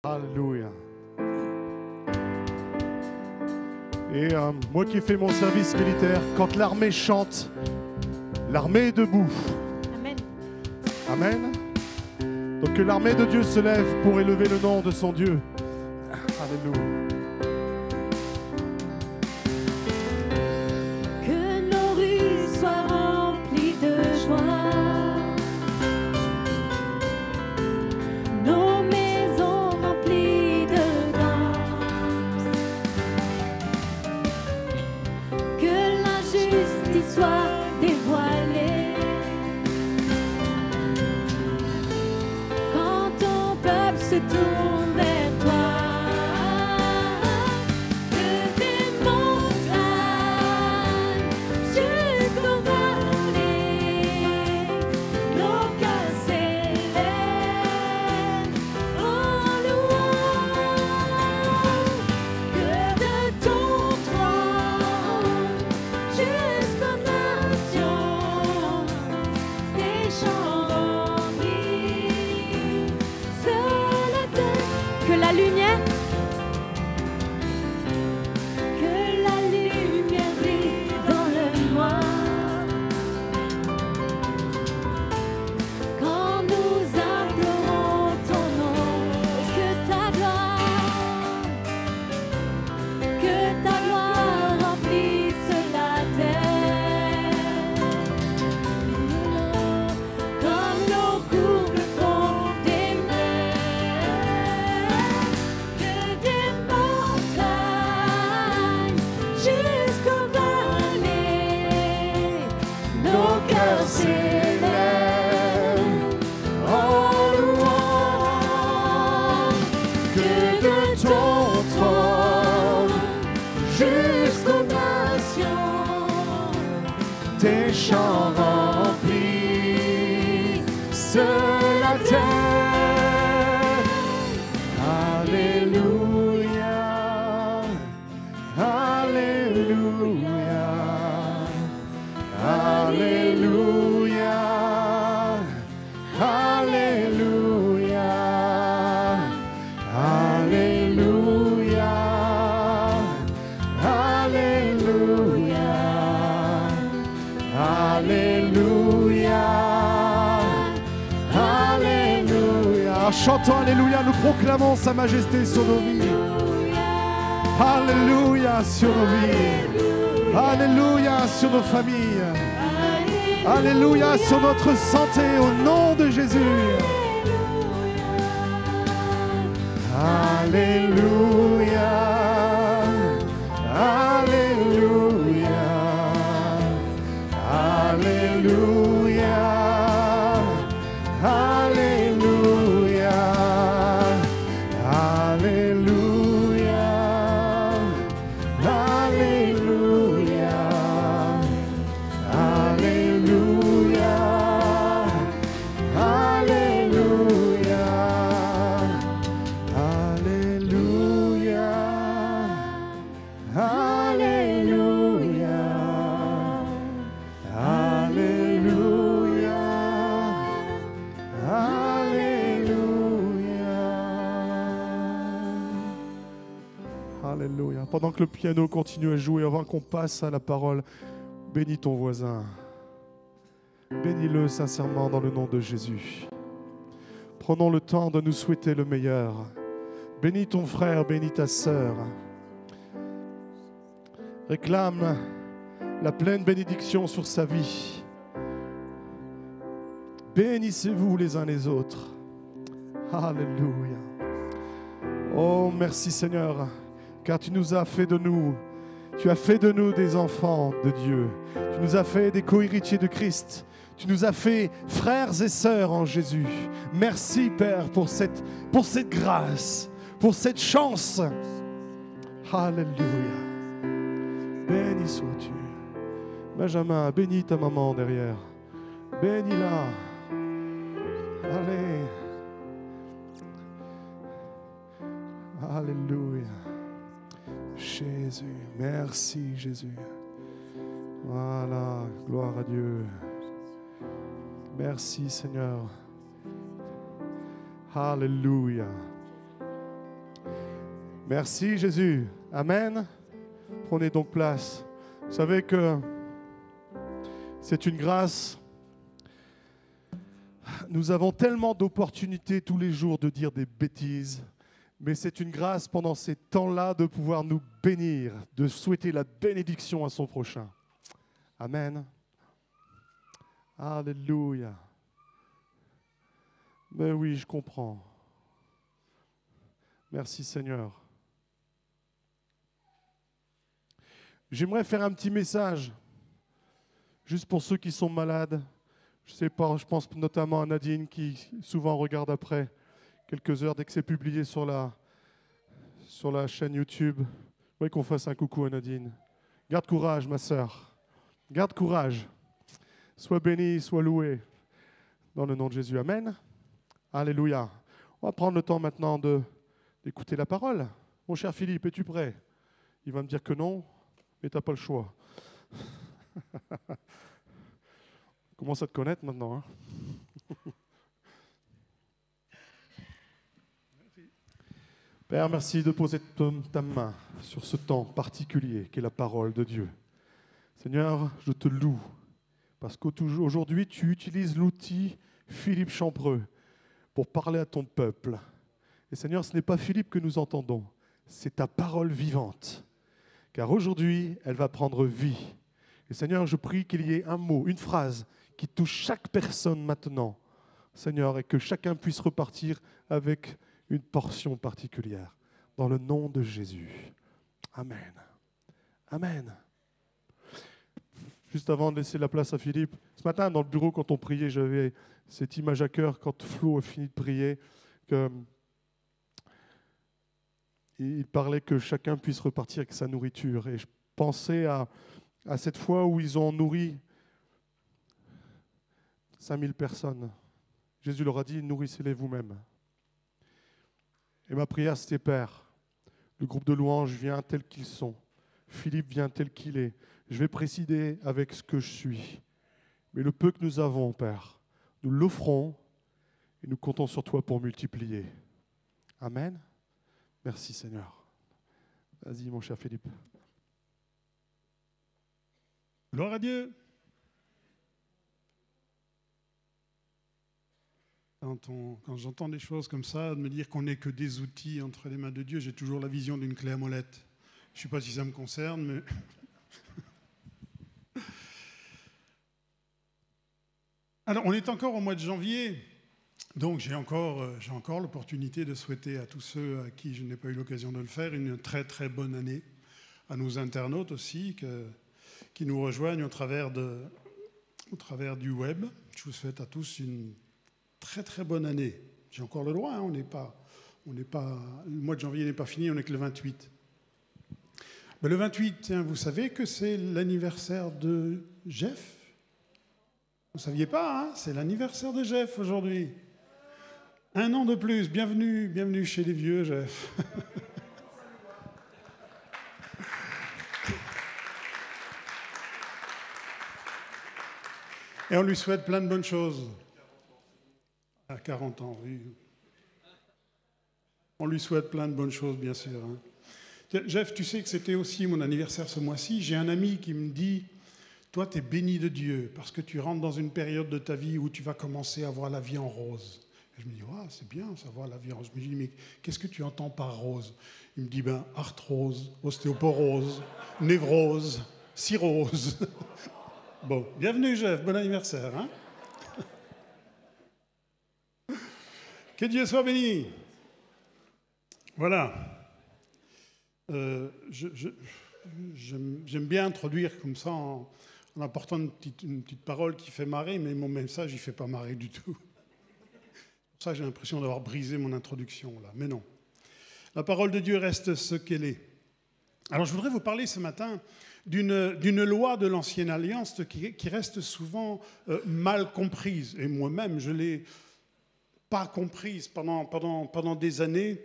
Alléluia. Et moi qui fais mon service militaire, quand l'armée chante, l'armée est debout. Amen. Amen. Donc que l'armée de Dieu se lève pour élever le nom de son Dieu. Alléluia. Que nos rues soient remplies de joie, nos maisons remplies de danse, que l'injustice soit dévoilée, quand ton peuple se tourne vers toi. Tes chants remplissent la terre. Alléluia, Alléluia, Alléluia, Alléluia, Alléluia, Alléluia. Alléluia, Alléluia. Chantons Alléluia, nous proclamons sa majesté sur nos vies. Alléluia sur nos vies. Alléluia sur nos familles. Alléluia sur notre santé au nom de Jésus. Alléluia, Alléluia. Alléluia, Alléluia, Alléluia, Alléluia, Alléluia, Alléluia, Alléluia, Alléluia. Alléluia. Pendant que le piano continue à jouer, avant qu'on passe à la parole, bénis ton voisin. Bénis-le sincèrement dans le nom de Jésus. Prenons le temps de nous souhaiter le meilleur. Bénis ton frère, bénis ta sœur. Réclame la pleine bénédiction sur sa vie. Bénissez-vous les uns les autres. Alléluia. Oh, merci Seigneur, car tu nous as fait de nous, tu as fait de nous des enfants de Dieu. Tu nous as fait des co-héritiers de Christ. Tu nous as fait frères et sœurs en Jésus. Merci Père pour cette grâce, pour cette chance. Alléluia. Béni sois-tu. Benjamin, bénis ta maman derrière. Bénis-la. Allez. Alléluia. Jésus, merci Jésus. Voilà, gloire à Dieu. Merci Seigneur. Alléluia. Merci Jésus. Amen. Prenez donc place. Vous savez que c'est une grâce. Nous avons tellement d'opportunités tous les jours de dire des bêtises, mais c'est une grâce pendant ces temps-là de pouvoir nous bénir, de souhaiter la bénédiction à son prochain. Amen. Alléluia. Mais oui, je comprends. Merci Seigneur. J'aimerais faire un petit message, juste pour ceux qui sont malades. Je sais pas, je pense notamment à Nadine qui souvent regarde après quelques heures dès que c'est publié sur la chaîne YouTube. Je voudrais qu'on fasse un coucou à Nadine. Garde courage, ma sœur. Garde courage. Sois béni, sois loué. Dans le nom de Jésus. Amen. Alléluia. On va prendre le temps maintenant d'écouter la parole. Mon cher Philippe, es-tu prêt? Il va me dire que non, mais tu n'as pas le choix. Commence à te connaître maintenant. Hein. Père, merci de poser ta main sur ce temps particulier qu'est la parole de Dieu. Seigneur, je te loue parce qu'aujourd'hui, tu utilises l'outil Philippe Champreux pour parler à ton peuple. Et Seigneur, ce n'est pas Philippe que nous entendons, c'est ta parole vivante. Car aujourd'hui, elle va prendre vie. Et Seigneur, je prie qu'il y ait un mot, une phrase qui touche chaque personne maintenant, Seigneur, et que chacun puisse repartir avec une portion particulière. Dans le nom de Jésus. Amen. Amen. Juste avant de laisser la place à Philippe, ce matin, dans le bureau, quand on priait, j'avais cette image à cœur, quand Flo a fini de prier, il parlait que chacun puisse repartir avec sa nourriture. Et je pensais à cette fois où ils ont nourri 5000 personnes. Jésus leur a dit, nourrissez-les vous-même. Et ma prière, c'était, Père, le groupe de louanges vient tel qu'ils sont. Philippe vient tel qu'il est. Je vais présider avec ce que je suis. Mais le peu que nous avons, Père, nous l'offrons et nous comptons sur toi pour multiplier. Amen. Merci Seigneur. Vas-y mon cher Philippe. Gloire à Dieu. Quand j'entends des choses comme ça, de me dire qu'on n'est que des outils entre les mains de Dieu, j'ai toujours la vision d'une clé à molette. Je ne sais pas si ça me concerne, mais... Alors, on est encore au mois de janvier, donc j'ai encore l'opportunité de souhaiter à tous ceux à qui je n'ai pas eu l'occasion de le faire une très très bonne année, à nos internautes aussi qui nous rejoignent au travers du web. Je vous souhaite à tous une très très bonne année. J'ai encore le droit, hein, le mois de janvier n'est pas fini, on n'est que le 28. Mais le 28, hein, vous savez que c'est l'anniversaire de Jeff. Vous ne saviez pas, hein, c'est l'anniversaire de Jeff aujourd'hui. 1 an de plus, bienvenue chez les vieux, Jeff. Et on lui souhaite plein de bonnes choses. À 40 ans, oui. On lui souhaite plein de bonnes choses, bien sûr. Hein. Jeff, tu sais que c'était aussi mon anniversaire ce mois-ci. J'ai un ami qui me dit, toi, tu es béni de Dieu, parce que tu rentres dans une période de ta vie où tu vas commencer à voir la vie en rose. Et je me dis, oh, c'est bien, ça voir la vie en rose. Je me dis, mais qu'est-ce que tu entends par rose? Il me dit, arthrose, ostéoporose, névrose, cirrhose. Bon, bienvenue, Jeff, bon anniversaire. Hein. Que Dieu soit béni. Voilà. J'aime bien introduire comme ça en apportant une petite parole qui fait marrer, mais mon message, il ne fait pas marrer du tout. Pour ça, j'ai l'impression d'avoir brisé mon introduction, là. Mais non. La parole de Dieu reste ce qu'elle est. Alors, je voudrais vous parler ce matin d'une loi de l'Ancienne Alliance qui reste souvent mal comprise. Et moi-même, je ne l'ai pas comprise pendant des années.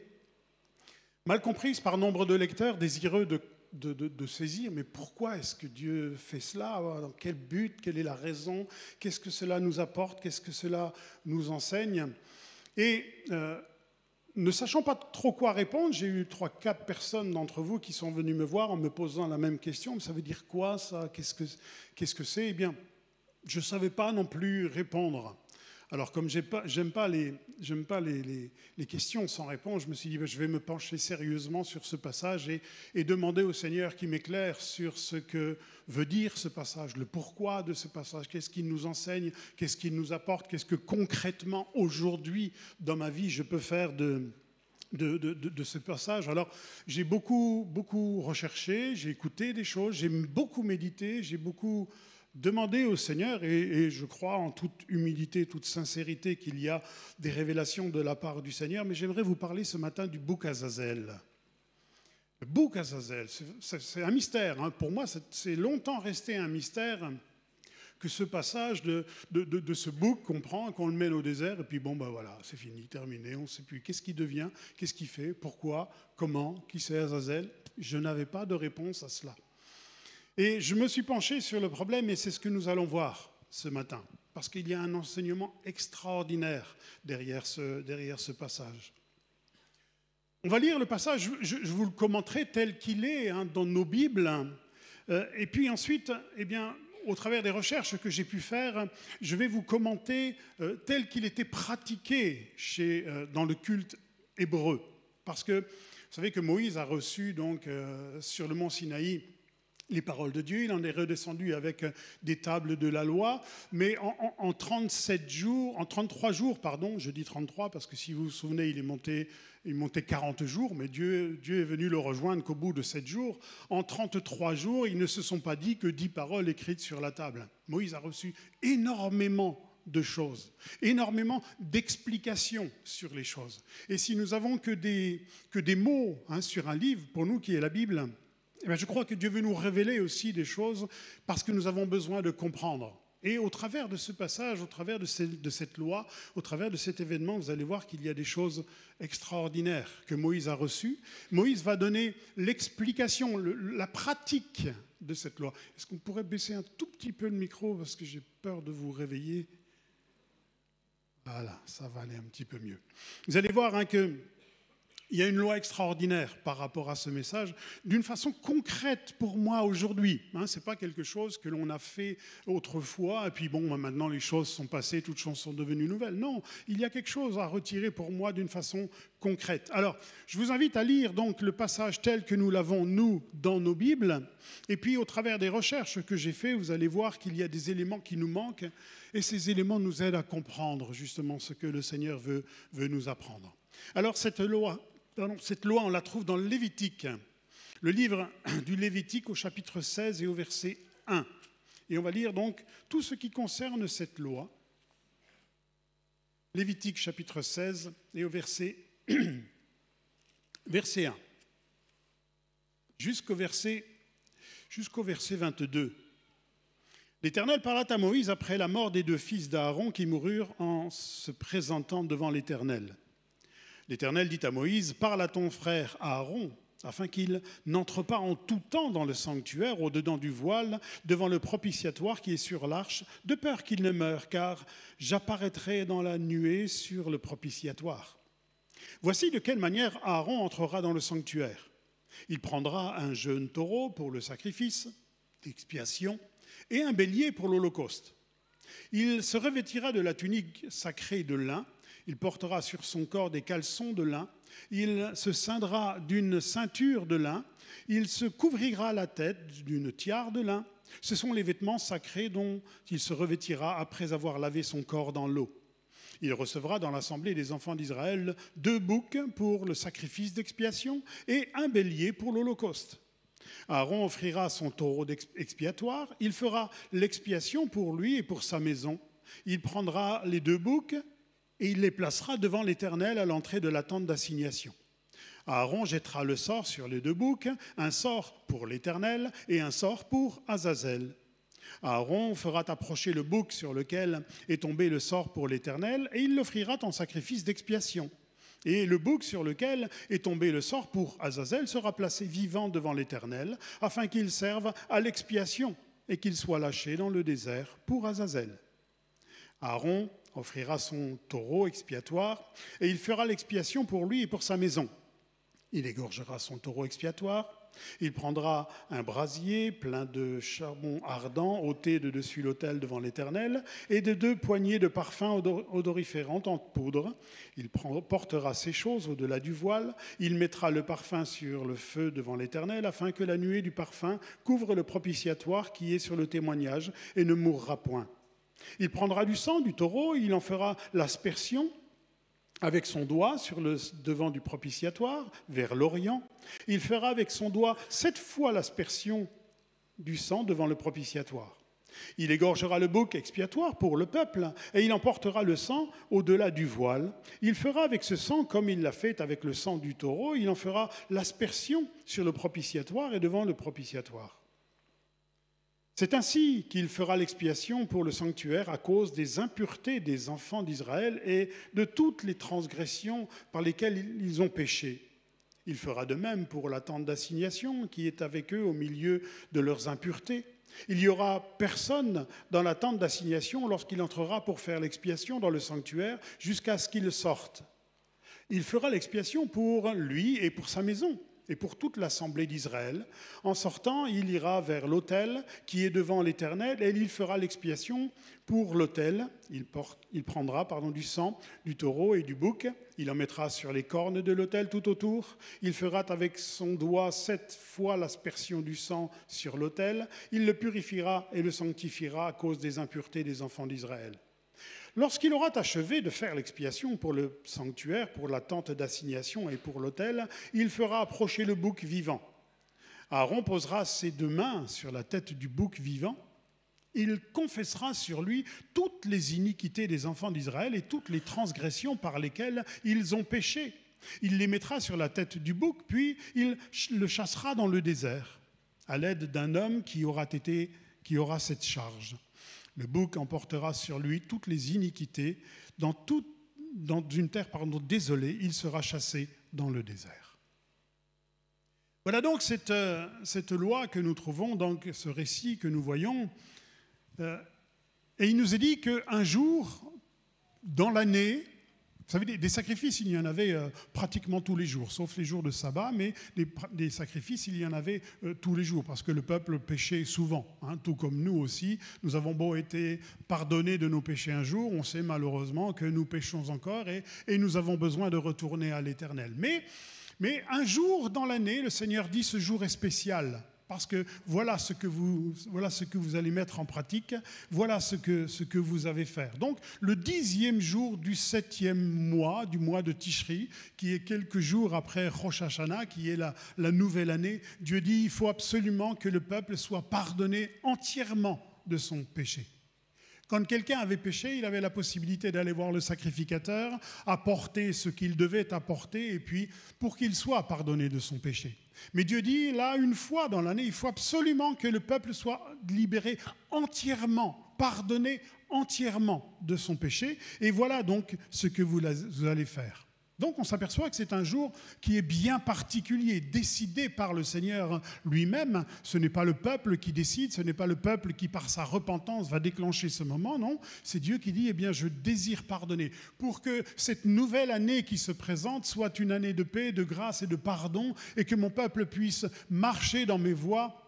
Mal comprise par nombre de lecteurs désireux de saisir, mais pourquoi est-ce que Dieu fait cela? Dans quel but? Quelle est la raison? Qu'est-ce que cela nous apporte? Qu'est-ce que cela nous enseigne? Et ne sachant pas trop quoi répondre, j'ai eu 3-4 personnes d'entre vous qui sont venues me voir en me posant la même question. Ça veut dire quoi ça? Qu'est-ce que c'est? Eh bien, je ne savais pas non plus répondre. Alors, comme j'aime pas les questions sans réponse, je me suis dit, je vais me pencher sérieusement sur ce passage et demander au Seigneur qu'il m'éclaire sur ce que veut dire ce passage, le pourquoi de ce passage, qu'est-ce qu'il nous enseigne, qu'est-ce qu'il nous apporte, qu'est-ce que concrètement, aujourd'hui, dans ma vie, je peux faire de ce passage. Alors, j'ai beaucoup recherché, j'ai écouté des choses, j'ai beaucoup médité, j'ai beaucoup demandé au Seigneur, et je crois en toute humilité, toute sincérité qu'il y a des révélations de la part du Seigneur, mais j'aimerais vous parler ce matin du bouc Azazel. Le bouc Azazel, c'est un mystère. Hein. Pour moi, c'est longtemps resté un mystère que ce passage de ce bouc qu'on prend, qu'on le mène au désert, et puis bon, ben voilà, c'est fini, terminé, on ne sait plus qu'est-ce qu'il devient, qu'est-ce qu'il fait, pourquoi, comment, qui c'est Azazel. Je n'avais pas de réponse à cela. Et je me suis penché sur le problème, et c'est ce que nous allons voir ce matin, parce qu'il y a un enseignement extraordinaire derrière ce passage. On va lire le passage, je vous le commenterai tel qu'il est dans nos Bibles, et puis ensuite, eh bien, au travers des recherches que j'ai pu faire, je vais vous commenter tel qu'il était pratiqué dans le culte hébreu. Parce que vous savez que Moïse a reçu donc, sur le mont Sinaï les paroles de Dieu, il en est redescendu avec des tables de la loi, mais en 33 jours, pardon, je dis 33 parce que si vous vous souvenez, il montait 40 jours, mais Dieu est venu le rejoindre qu'au bout de 7 jours. En 33 jours, ils ne se sont pas dit que 10 paroles écrites sur la table. Moïse a reçu énormément de choses, énormément d'explications sur les choses. Et si nous avons que des mots sur un livre, pour nous qui est la Bible, eh bien, je crois que Dieu veut nous révéler aussi des choses parce que nous avons besoin de comprendre. Et au travers de ce passage, au travers de cette loi, au travers de cet événement, vous allez voir qu'il y a des choses extraordinaires que Moïse a reçues. Moïse va donner l'explication, la pratique de cette loi. Est-ce qu'on pourrait baisser un tout petit peu le micro parce que j'ai peur de vous réveiller? Voilà, ça va aller un petit peu mieux. Vous allez voir que il y a une loi extraordinaire par rapport à ce message, d'une façon concrète pour moi aujourd'hui. Ce n'est pas quelque chose que l'on a fait autrefois, et puis bon, maintenant les choses sont passées, toutes choses sont devenues nouvelles. Non, il y a quelque chose à retirer pour moi d'une façon concrète. Alors, je vous invite à lire donc le passage tel que nous l'avons, nous, dans nos Bibles, et puis au travers des recherches que j'ai faites, vous allez voir qu'il y a des éléments qui nous manquent, et ces éléments nous aident à comprendre justement ce que le Seigneur veut nous apprendre. Alors, cette loi, on la trouve dans le Lévitique, le livre du Lévitique au chapitre 16 et au verset 1. Et on va lire donc tout ce qui concerne cette loi. Lévitique chapitre 16 et au verset 1 jusqu'au verset 22. L'Éternel parla à Moïse après la mort des 2 fils d'Aaron qui moururent en se présentant devant l'Éternel. L'Éternel dit à Moïse, « Parle à ton frère Aaron, afin qu'il n'entre pas en tout temps dans le sanctuaire, au-dedans du voile, devant le propitiatoire qui est sur l'arche, de peur qu'il ne meure, car j'apparaîtrai dans la nuée sur le propitiatoire. Voici de quelle manière Aaron entrera dans le sanctuaire. Il prendra un jeune taureau pour le sacrifice d'expiation et un bélier pour l'holocauste. Il se revêtira de la tunique sacrée de lin. Il portera sur son corps des caleçons de lin, il se ceindra d'une ceinture de lin, il se couvrira la tête d'une tiare de lin. Ce sont les vêtements sacrés dont il se revêtira après avoir lavé son corps dans l'eau. Il recevra dans l'assemblée des enfants d'Israël 2 boucs pour le sacrifice d'expiation et un bélier pour l'holocauste. Aaron offrira son taureau expiatoire, il fera l'expiation pour lui et pour sa maison. Il prendra les 2 boucs et il les placera devant l'Éternel à l'entrée de la tente d'assignation. Aaron jettera le sort sur les 2 boucs, un sort pour l'Éternel et un sort pour Azazel. Aaron fera approcher le bouc sur lequel est tombé le sort pour l'Éternel et il l'offrira en sacrifice d'expiation. Et le bouc sur lequel est tombé le sort pour Azazel sera placé vivant devant l'Éternel afin qu'il serve à l'expiation et qu'il soit lâché dans le désert pour Azazel. Aaron offrira son taureau expiatoire et il fera l'expiation pour lui et pour sa maison. Il égorgera son taureau expiatoire. Il prendra un brasier plein de charbon ardent ôté de dessus l'autel devant l'Éternel et de 2 poignées de parfums odoriférants en poudre. Il portera ces choses au-delà du voile. Il mettra le parfum sur le feu devant l'Éternel afin que la nuée du parfum couvre le propitiatoire qui est sur le témoignage et ne mourra point. Il prendra du sang du taureau, il en fera l'aspersion avec son doigt sur le devant du propitiatoire, vers l'Orient. Il fera avec son doigt 7 fois l'aspersion du sang devant le propitiatoire. Il égorgera le bouc expiatoire pour le peuple, et il emportera le sang au-delà du voile. Il fera avec ce sang, comme il l'a fait avec le sang du taureau, il en fera l'aspersion sur le propitiatoire et devant le propitiatoire. C'est ainsi qu'il fera l'expiation pour le sanctuaire à cause des impuretés des enfants d'Israël et de toutes les transgressions par lesquelles ils ont péché. Il fera de même pour la tente d'assignation qui est avec eux au milieu de leurs impuretés. Il n'y aura personne dans la tente d'assignation lorsqu'il entrera pour faire l'expiation dans le sanctuaire jusqu'à ce qu'il sorte. Il fera l'expiation pour lui et pour sa maison et pour toute l'assemblée d'Israël. En sortant, il ira vers l'autel qui est devant l'Éternel et il fera l'expiation pour l'autel. Il prendra du sang du taureau et du bouc. Il en mettra sur les cornes de l'autel tout autour. Il fera avec son doigt 7 fois l'aspersion du sang sur l'autel. Il le purifiera et le sanctifiera à cause des impuretés des enfants d'Israël. Lorsqu'il aura achevé de faire l'expiation pour le sanctuaire, pour la tente d'assignation et pour l'autel, il fera approcher le bouc vivant. Aaron posera ses 2 mains sur la tête du bouc vivant. Il confessera sur lui toutes les iniquités des enfants d'Israël et toutes les transgressions par lesquelles ils ont péché. Il les mettra sur la tête du bouc, puis il le chassera dans le désert, à l'aide d'un homme qui aura cette charge. Le bouc emportera sur lui toutes les iniquités. Dans une terre désolée, il sera chassé dans le désert. Voilà donc cette loi que nous trouvons, donc ce récit que nous voyons. Et il nous est dit qu'un jour, dans l'année, vous savez, des sacrifices, il y en avait pratiquement tous les jours, sauf les jours de sabbat, mais des sacrifices, il y en avait tous les jours, parce que le peuple péchait souvent, tout comme nous aussi. Nous avons beau été pardonnés de nos péchés un jour, on sait malheureusement que nous péchons encore et nous avons besoin de retourner à l'Éternel. Mais un jour dans l'année, le Seigneur dit ce jour est spécial. Parce que voilà ce que vous allez mettre en pratique, voilà ce que vous avez faire. Donc, le 10e jour du 7e mois, du mois de Tishri, qui est quelques jours après Rosh Hashanah, qui est la nouvelle année, Dieu dit il faut absolument que le peuple soit pardonné entièrement de son péché. Quand quelqu'un avait péché, il avait la possibilité d'aller voir le sacrificateur, apporter ce qu'il devait apporter, et puis pour qu'il soit pardonné de son péché. Mais Dieu dit, là, une fois dans l'année, il faut absolument que le peuple soit libéré entièrement, pardonné entièrement de son péché. Et voilà donc ce que vous allez faire. Donc on s'aperçoit que c'est un jour qui est bien particulier, décidé par le Seigneur lui-même. Ce n'est pas le peuple qui décide, ce n'est pas le peuple qui par sa repentance va déclencher ce moment, non. C'est Dieu qui dit, eh bien je désire pardonner. Pour que cette nouvelle année qui se présente soit une année de paix, de grâce et de pardon, et que mon peuple puisse marcher dans mes voies,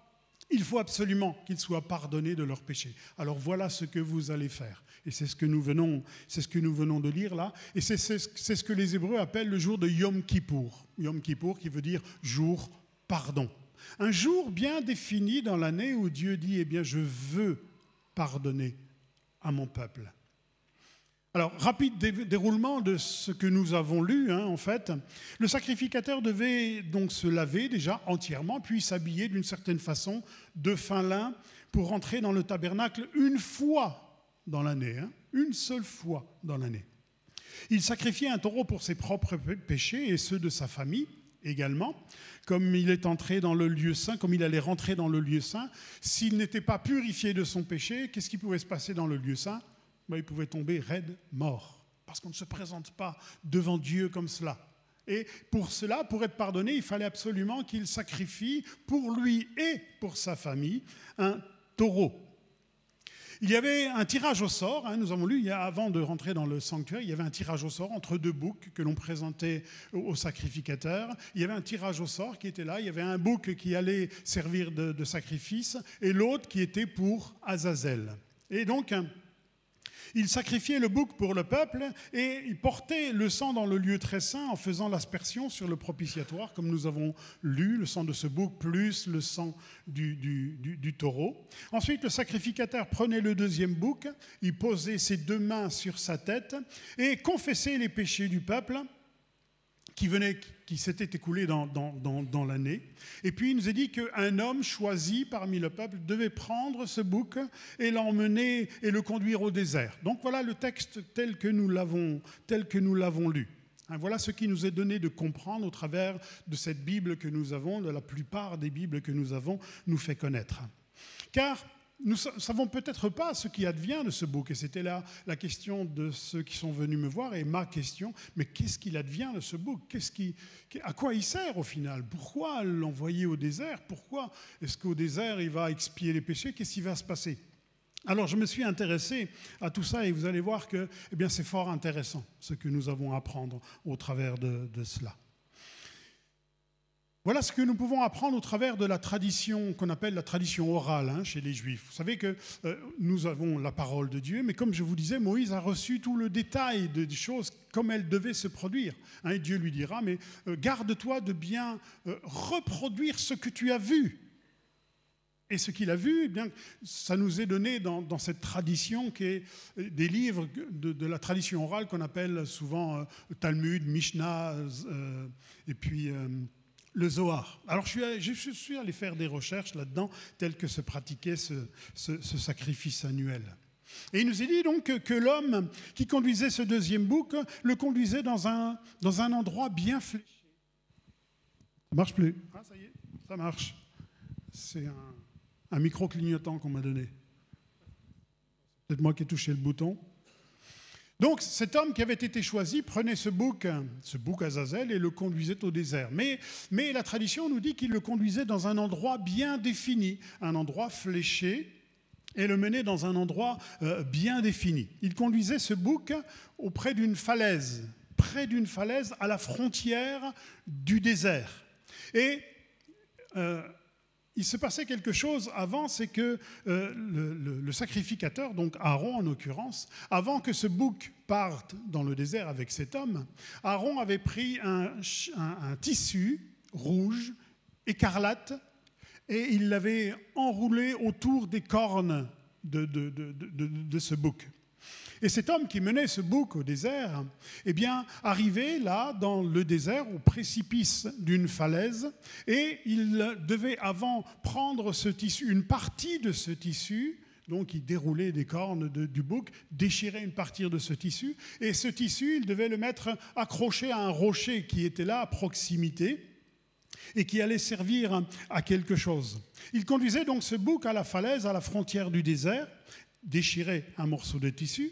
il faut absolument qu'ils soient pardonnés de leurs péchés. Alors voilà ce que vous allez faire. Et c'est ce que nous venons de lire là. Et c'est ce que les Hébreux appellent le jour de Yom Kippour. Yom Kippour qui veut dire jour pardon. Un jour bien défini dans l'année où Dieu dit, eh bien je veux pardonner à mon peuple. Alors, rapide déroulement de ce que nous avons lu, en fait. Le sacrificateur devait donc se laver déjà entièrement, puis s'habiller d'une certaine façon de fin lin pour rentrer dans le tabernacle une fois dans l'année, une seule fois dans l'année. Il sacrifiait un taureau pour ses propres péchés et ceux de sa famille également. Comme il est entré dans le lieu saint, comme il allait rentrer dans le lieu saint, s'il n'était pas purifié de son péché, qu'est-ce qui pouvait se passer dans le lieu saint ? Il pouvait tomber raide mort, parce qu'on ne se présente pas devant Dieu comme cela. Et pour cela, pour être pardonné, il fallait absolument qu'il sacrifie pour lui et pour sa famille un taureau. Il y avait un tirage au sort, nous avons lu, avant de rentrer dans le sanctuaire, il y avait un tirage au sort entre deux boucs que l'on présentait au sacrificateur. Il y avait un tirage au sort qui était là, il y avait un bouc qui allait servir de sacrifice et l'autre qui était pour Azazel. Et donc, il sacrifiait le bouc pour le peuple et il portait le sang dans le lieu très saint en faisant l'aspersion sur le propitiatoire, comme nous avons lu, le sang de ce bouc plus le sang du taureau. Ensuite, le sacrificateur prenait le deuxième bouc, il posait ses deux mains sur sa tête et confessait les péchés du peuple qui s'était écoulé dans l'année. Et puis il nous est dit qu'un homme choisi parmi le peuple devait prendre ce bouc et l'emmener et le conduire au désert. Donc voilà le texte tel que nous l'avons lu. Voilà ce qui nous est donné de comprendre au travers de cette Bible que nous avons, de la plupart des Bibles que nous avons, nous fait connaître. Car nous ne savons peut-être pas ce qui advient de ce bouc. Et c'était là la question de ceux qui sont venus me voir et ma question. Mais qu'est-ce qu'il advient de ce bouc ? À quoi il sert au final ? Pourquoi l'envoyer au désert ? Pourquoi est-ce qu'au désert, il va expier les péchés ? Qu'est-ce qui va se passer ? Alors je me suis intéressé à tout ça et vous allez voir que c'est fort intéressant ce que nous avons à apprendre au travers de cela. Voilà ce que nous pouvons apprendre au travers de la tradition qu'on appelle la tradition orale chez les Juifs. Vous savez que nous avons la parole de Dieu, mais comme je vous disais, Moïse a reçu tout le détail des choses comme elles devaient se produire. Et Dieu lui dira, mais garde-toi de bien reproduire ce que tu as vu. Et ce qu'il a vu, ça nous est donné dans cette tradition qui est des livres de la tradition orale qu'on appelle souvent Talmud, Mishnah, et puis le Zohar. Alors je suis allé faire des recherches là-dedans, telles que se pratiquait ce sacrifice annuel. Et il nous est dit donc que l'homme qui conduisait ce deuxième bouc le conduisait dans un endroit bien fléché. Ça marche plus. Ah, ça y est, ça marche. C'est un micro-clignotant qu'on m'a donné. Peut-être moi qui ai touché le bouton. Donc cet homme qui avait été choisi prenait ce bouc Azazel et le conduisait au désert. Mais la tradition nous dit qu'il le conduisait dans un endroit bien défini, un endroit fléché, et le menait dans un endroit bien défini. Il conduisait ce bouc près d'une falaise à la frontière du désert. Et il se passait quelque chose avant, c'est que le sacrificateur, donc Aaron en l'occurrence, avant que ce bouc parte dans le désert avec cet homme, Aaron avait pris un tissu rouge, écarlate, et il l'avait enroulé autour des cornes de ce bouc. Et cet homme qui menait ce bouc au désert, arrivait là, dans le désert, au précipice d'une falaise, et il devait avant prendre ce tissu, une partie de ce tissu, donc il déroulait des cornes du bouc, déchirait une partie de ce tissu, et ce tissu, il devait le mettre accroché à un rocher qui était là, à proximité, et qui allait servir à quelque chose. Il conduisait donc ce bouc à la falaise, à la frontière du désert, déchirait un morceau de tissu,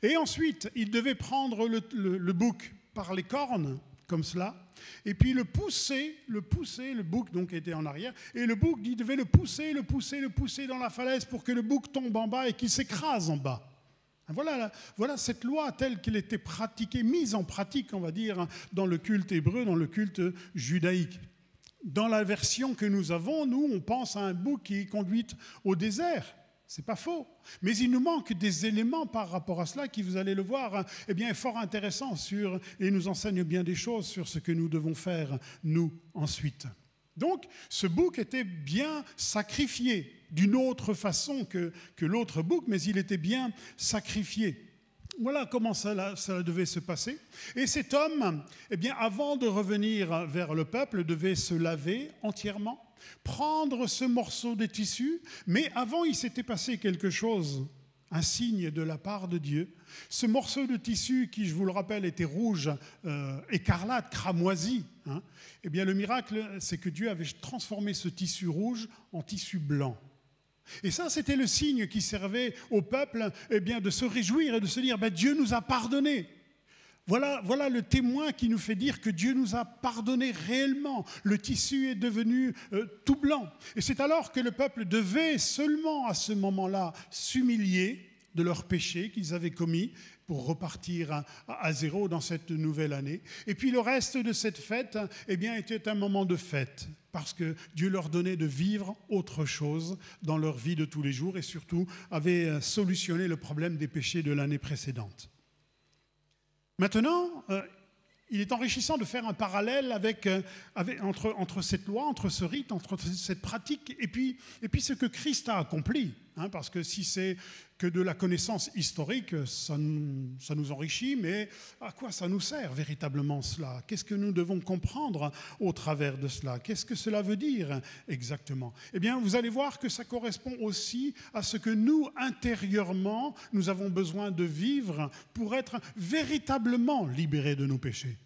et ensuite, il devait prendre le bouc par les cornes, comme cela, et puis le pousser, le bouc donc était en arrière, et le bouc, il devait le pousser dans la falaise pour que le bouc tombe en bas et qu'il s'écrase en bas. Voilà cette loi telle qu'elle était pratiquée, mise en pratique, on va dire, dans le culte hébreu, dans le culte judaïque. Dans la version que nous avons, nous, on pense à un bouc qui est conduit au désert. C'est pas faux. Mais il nous manque des éléments par rapport à cela qui, vous allez le voir, est fort intéressant et nous enseigne bien des choses sur ce que nous devons faire, nous, ensuite. Donc, ce bouc était bien sacrifié, d'une autre façon que l'autre bouc, mais il était bien sacrifié. Voilà comment ça devait se passer. Et cet homme, avant de revenir vers le peuple, devait se laver entièrement, prendre ce morceau de tissu, mais avant il s'était passé quelque chose, un signe de la part de Dieu. Ce morceau de tissu qui, je vous le rappelle, était rouge, écarlate, cramoisi, le miracle, c'est que Dieu avait transformé ce tissu rouge en tissu blanc. Et ça, c'était le signe qui servait au peuple de se réjouir et de se dire Dieu nous a pardonné. Voilà le témoin qui nous fait dire que Dieu nous a pardonné réellement. Le tissu est devenu tout blanc. Et c'est alors que le peuple devait seulement à ce moment-là s'humilier de leurs péchés qu'ils avaient commis pour repartir à zéro dans cette nouvelle année. Et puis le reste de cette fête, eh bien, était un moment de fête, parce que Dieu leur donnait de vivre autre chose dans leur vie de tous les jours et surtout avait solutionné le problème des péchés de l'année précédente. Maintenant, il est enrichissant de faire un parallèle entre cette loi, entre ce rite, entre cette pratique et puis ce que Christ a accompli. Parce que si c'est que de la connaissance historique, ça nous enrichit, mais à quoi ça nous sert véritablement cela? Qu'est-ce que nous devons comprendre au travers de cela? Qu'est-ce que cela veut dire exactement? Eh bien, vous allez voir que ça correspond aussi à ce que nous, intérieurement, nous avons besoin de vivre pour être véritablement libérés de nos péchés.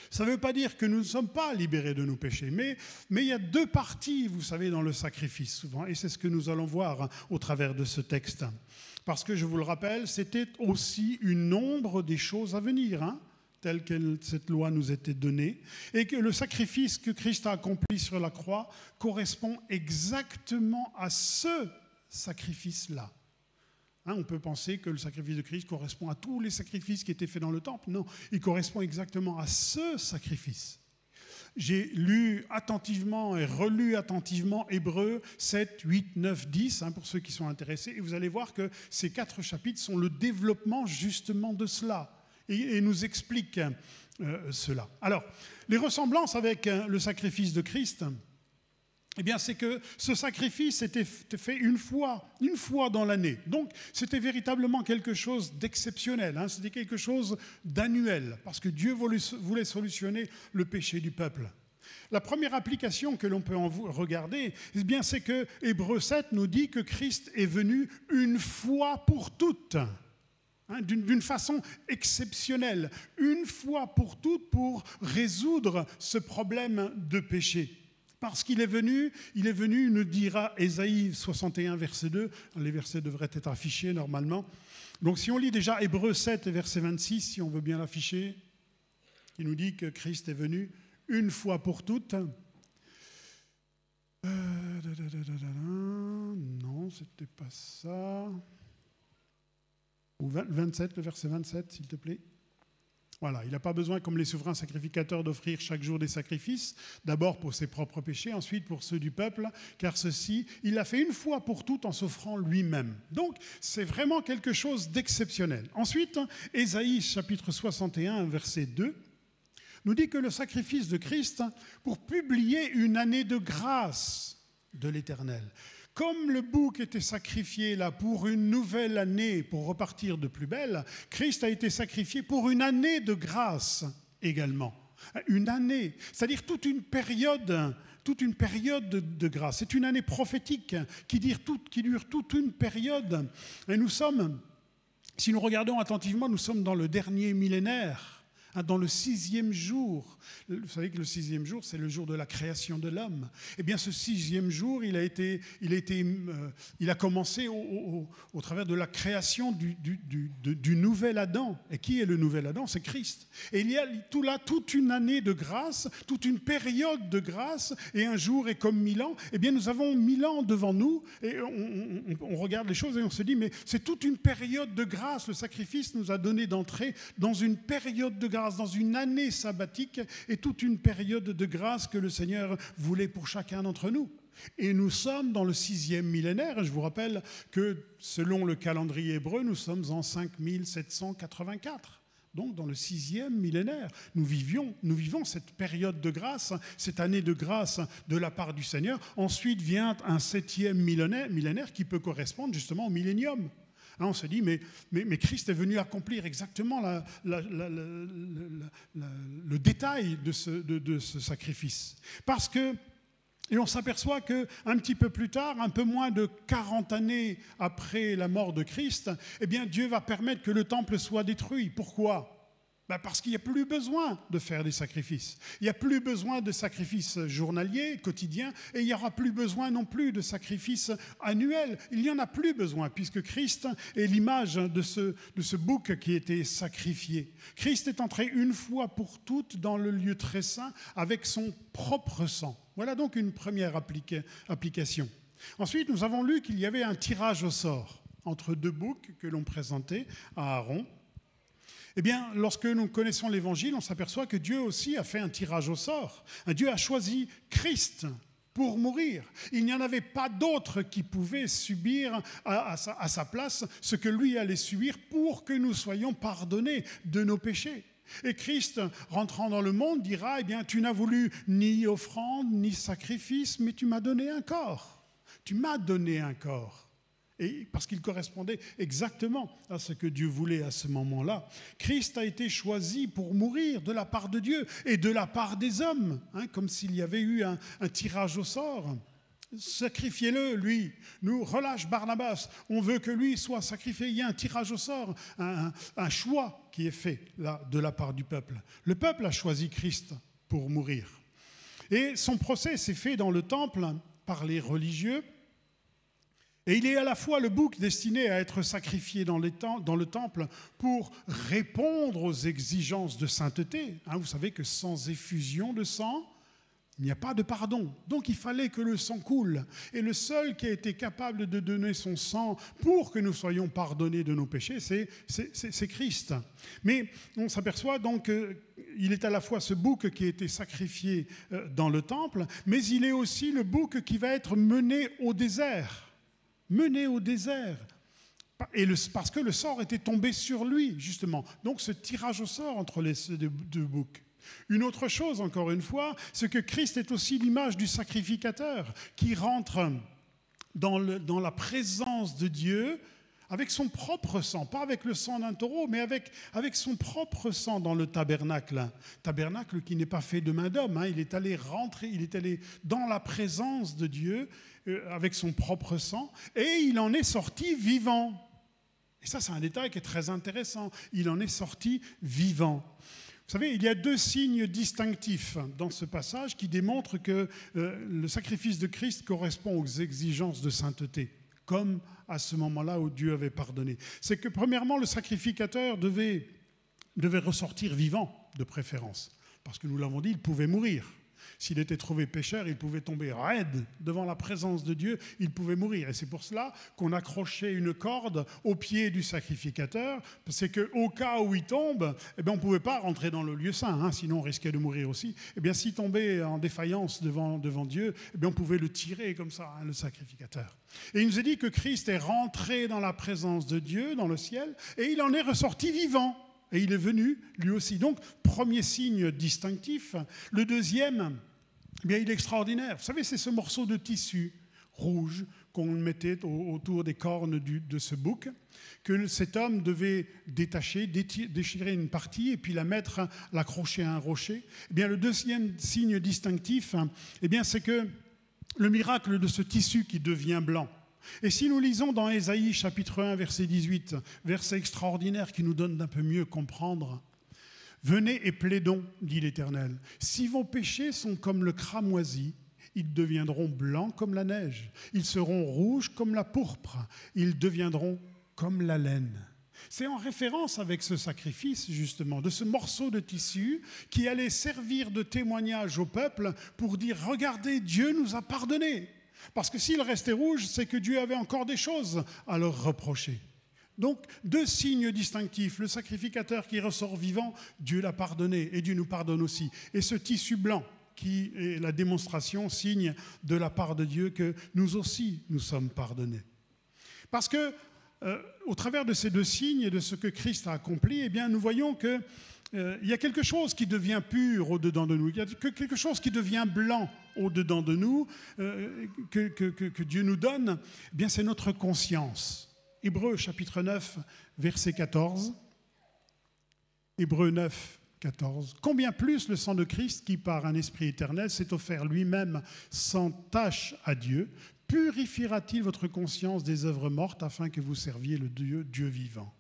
Ça ne veut pas dire que nous ne sommes pas libérés de nos péchés, mais il y a deux parties, vous savez, dans le sacrifice souvent, et c'est ce que nous allons voir au travers de ce texte. Parce que, je vous le rappelle, c'était aussi une ombre des choses à venir, telle que cette loi nous était donnée, et que le sacrifice que Christ a accompli sur la croix correspond exactement à ce sacrifice-là. On peut penser que le sacrifice de Christ correspond à tous les sacrifices qui étaient faits dans le temple. Non, il correspond exactement à ce sacrifice. J'ai lu attentivement et relu attentivement Hébreux 7, 8, 9, 10, pour ceux qui sont intéressés, et vous allez voir que ces 4 chapitres sont le développement justement de cela, et nous expliquent cela. Alors, les ressemblances avec le sacrifice de Christ, eh bien, c'est que ce sacrifice était fait une fois dans l'année. Donc, c'était véritablement quelque chose d'exceptionnel, c'était quelque chose d'annuel, parce que Dieu voulait solutionner le péché du peuple. La première application que l'on peut en regarder, eh bien, c'est que Hébreux 7 nous dit que Christ est venu une fois pour toutes, d'une façon exceptionnelle, une fois pour toutes, pour résoudre ce problème de péché. Parce qu'il est venu, nous dira Ésaïe 61, verset 2, les versets devraient être affichés normalement. Donc si on lit déjà Hébreux 7, verset 26, si on veut bien l'afficher, qui nous dit que Christ est venu une fois pour toutes. Non, c'était pas ça. Ou 27, le verset 27, s'il te plaît. Voilà, il n'a pas besoin, comme les souverains sacrificateurs, d'offrir chaque jour des sacrifices, d'abord pour ses propres péchés, ensuite pour ceux du peuple, car ceci, il l'a fait une fois pour toutes en s'offrant lui-même. Donc, c'est vraiment quelque chose d'exceptionnel. Ensuite, Ésaïe, chapitre 61, verset 2, nous dit que le sacrifice de Christ, pour publier une année de grâce de l'Éternel, comme le bouc était sacrifié là pour une nouvelle année, pour repartir de plus belle, Christ a été sacrifié pour une année de grâce également. Une année, c'est-à-dire toute une période de grâce. C'est une année prophétique qui dure toute une période. Et nous sommes, si nous regardons attentivement, nous sommes dans le dernier millénaire. Dans le 6e jour. Vous savez que le 6e jour, c'est le jour de la création de l'homme. Eh bien, ce 6e jour, il a commencé au travers de la création du nouvel Adam. Et qui est le nouvel Adam? C'est Christ. Et il y a toute une année de grâce, toute une période de grâce, et un jour est comme 1000 ans. Eh bien, nous avons 1000 ans devant nous, et on regarde les choses et on se dit, mais c'est toute une période de grâce. Le sacrifice nous a donné d'entrer dans une période de grâce, dans une année sabbatique et toute une période de grâce que le Seigneur voulait pour chacun d'entre nous. Et nous sommes dans le 6e millénaire. Je vous rappelle que selon le calendrier hébreu, nous sommes en 5784. Donc dans le 6e millénaire, nous vivons cette période de grâce, cette année de grâce de la part du Seigneur. Ensuite vient un 7e millénaire qui peut correspondre justement au millénium. On se dit, mais Christ est venu accomplir exactement le détail de ce sacrifice. Parce que, et on s'aperçoit qu'un petit peu plus tard, un peu moins de 40 années après la mort de Christ, eh bien Dieu va permettre que le temple soit détruit. Pourquoi ? Parce qu'il n'y a plus besoin de faire des sacrifices. Il n'y a plus besoin de sacrifices journaliers, quotidiens, et il n'y aura plus besoin non plus de sacrifices annuels. Il n'y en a plus besoin, puisque Christ est l'image de ce bouc qui était sacrifié. Christ est entré une fois pour toutes dans le lieu très saint avec son propre sang. Voilà donc une première application. Ensuite, nous avons lu qu'il y avait un tirage au sort entre deux boucs que l'on présentait à Aaron. Eh bien, lorsque nous connaissons l'Évangile, on s'aperçoit que Dieu aussi a fait un tirage au sort. Dieu a choisi Christ pour mourir. Il n'y en avait pas d'autre qui pouvait subir à sa place ce que lui allait subir pour que nous soyons pardonnés de nos péchés. Et Christ, rentrant dans le monde, dira, eh bien, tu n'as voulu ni offrande, ni sacrifice, mais tu m'as donné un corps. Tu m'as donné un corps. Et parce qu'il correspondait exactement à ce que Dieu voulait à ce moment-là. Christ a été choisi pour mourir de la part de Dieu et de la part des hommes, comme s'il y avait eu un tirage au sort. Sacrifiez-le, lui. Nous, relâche Barnabas. On veut que lui soit sacrifié. Il y a un tirage au sort, un choix qui est fait là, de la part du peuple. Le peuple a choisi Christ pour mourir. Et son procès s'est fait dans le temple par les religieux. Et il est à la fois le bouc destiné à être sacrifié dans le temple pour répondre aux exigences de sainteté. Vous savez que sans effusion de sang, il n'y a pas de pardon. Donc il fallait que le sang coule. Et le seul qui a été capable de donner son sang pour que nous soyons pardonnés de nos péchés, c'est Christ. Mais on s'aperçoit donc qu'il est à la fois ce bouc qui a été sacrifié dans le temple, mais il est aussi le bouc qui va être mené au désert. Mené au désert, parce que le sort était tombé sur lui, justement. Donc ce tirage au sort entre les deux boucs. Une autre chose, encore une fois, c'est que Christ est aussi l'image du sacrificateur qui rentre dans la présence de Dieu avec son propre sang, pas avec le sang d'un taureau, mais avec son propre sang dans le tabernacle. Tabernacle qui n'est pas fait de main d'homme. Il est allé rentrer, il est allé dans la présence de Dieu avec son propre sang, et il en est sorti vivant. Et ça, c'est un détail qui est très intéressant. Il en est sorti vivant. Vous savez, il y a deux signes distinctifs dans ce passage qui démontrent que le sacrifice de Christ correspond aux exigences de sainteté, comme à ce moment-là où Dieu avait pardonné. C'est que, premièrement, le sacrificateur devait ressortir vivant, de préférence. Parce que nous l'avons dit, il pouvait mourir. S'il était trouvé pécheur, il pouvait tomber raide devant la présence de Dieu, il pouvait mourir. Et c'est pour cela qu'on accrochait une corde au pied du sacrificateur, c'est qu'au cas où il tombe, on ne pouvait pas rentrer dans le lieu saint, sinon on risquait de mourir aussi. S'il tombait en défaillance devant Dieu, on pouvait le tirer comme ça, le sacrificateur. Et il nous est dit que Christ est rentré dans la présence de Dieu, dans le ciel, et il en est ressorti vivant. Et il est venu, lui aussi. Donc, premier signe distinctif. Le deuxième, il est extraordinaire. Vous savez, c'est ce morceau de tissu rouge qu'on mettait autour des cornes de ce bouc, que cet homme devait détacher, déchirer une partie et puis l'accrocher à un rocher. Le deuxième signe distinctif, c'est que le miracle de ce tissu qui devient blanc. Et si nous lisons dans Ésaïe chapitre 1, verset 18, verset extraordinaire qui nous donne d'un peu mieux comprendre, « Venez et plaidons, dit l'Éternel, si vos péchés sont comme le cramoisi, ils deviendront blancs comme la neige, ils seront rouges comme la pourpre, ils deviendront comme la laine. » C'est en référence avec ce sacrifice, justement, de ce morceau de tissu qui allait servir de témoignage au peuple pour dire « Regardez, Dieu nous a pardonnés ». Parce que s'il restait rouge, c'est que Dieu avait encore des choses à leur reprocher. Donc, deux signes distinctifs. Le sacrificateur qui ressort vivant, Dieu l'a pardonné et Dieu nous pardonne aussi. Et ce tissu blanc qui est la démonstration, signe de la part de Dieu que nous aussi, nous sommes pardonnés. Parce que, au travers de ces deux signes et de ce que Christ a accompli, nous voyons que il y a quelque chose qui devient pur au-dedans de nous, il y a quelque chose qui devient blanc au-dedans de nous, que Dieu nous donne, c'est notre conscience. Hébreux chapitre 9, verset 14. Hébreux 9, 14. Combien plus le sang de Christ, qui par un esprit éternel s'est offert lui-même sans tache à Dieu, purifiera-t-il votre conscience des œuvres mortes afin que vous serviez le Dieu vivant?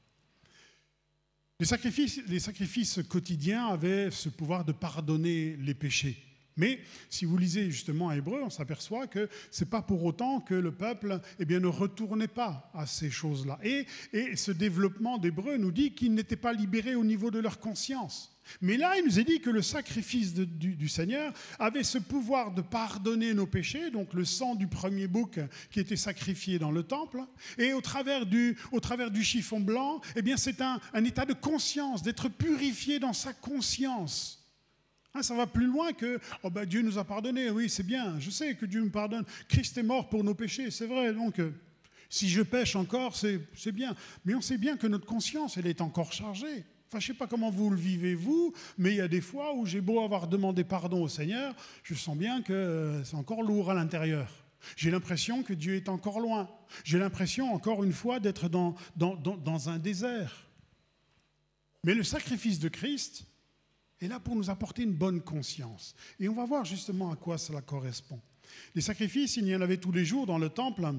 Les sacrifices quotidiens avaient ce pouvoir de pardonner les péchés. Mais si vous lisez justement à Hébreu, on s'aperçoit que ce n'est pas pour autant que le peuple ne retournait pas à ces choses-là. Et ce développement d'Hébreu nous dit qu'ils n'étaient pas libérés au niveau de leur conscience. Mais là, il nous est dit que le sacrifice du Seigneur avait ce pouvoir de pardonner nos péchés, donc le sang du premier bouc qui était sacrifié dans le temple, et au travers du chiffon blanc, c'est un état de conscience, d'être purifié dans sa conscience. Ça va plus loin que « Dieu nous a pardonné, oui c'est bien, je sais que Dieu me pardonne, Christ est mort pour nos péchés, c'est vrai, donc si je pêche encore, c'est bien. » Mais on sait bien que notre conscience, elle est encore chargée. Enfin, je ne sais pas comment vous le vivez, vous, mais il y a des fois où j'ai beau avoir demandé pardon au Seigneur, je sens bien que c'est encore lourd à l'intérieur. J'ai l'impression que Dieu est encore loin. J'ai l'impression, encore une fois, d'être dans un désert. Mais le sacrifice de Christ est là pour nous apporter une bonne conscience. Et on va voir justement à quoi cela correspond. Les sacrifices, il y en avait tous les jours dans le temple,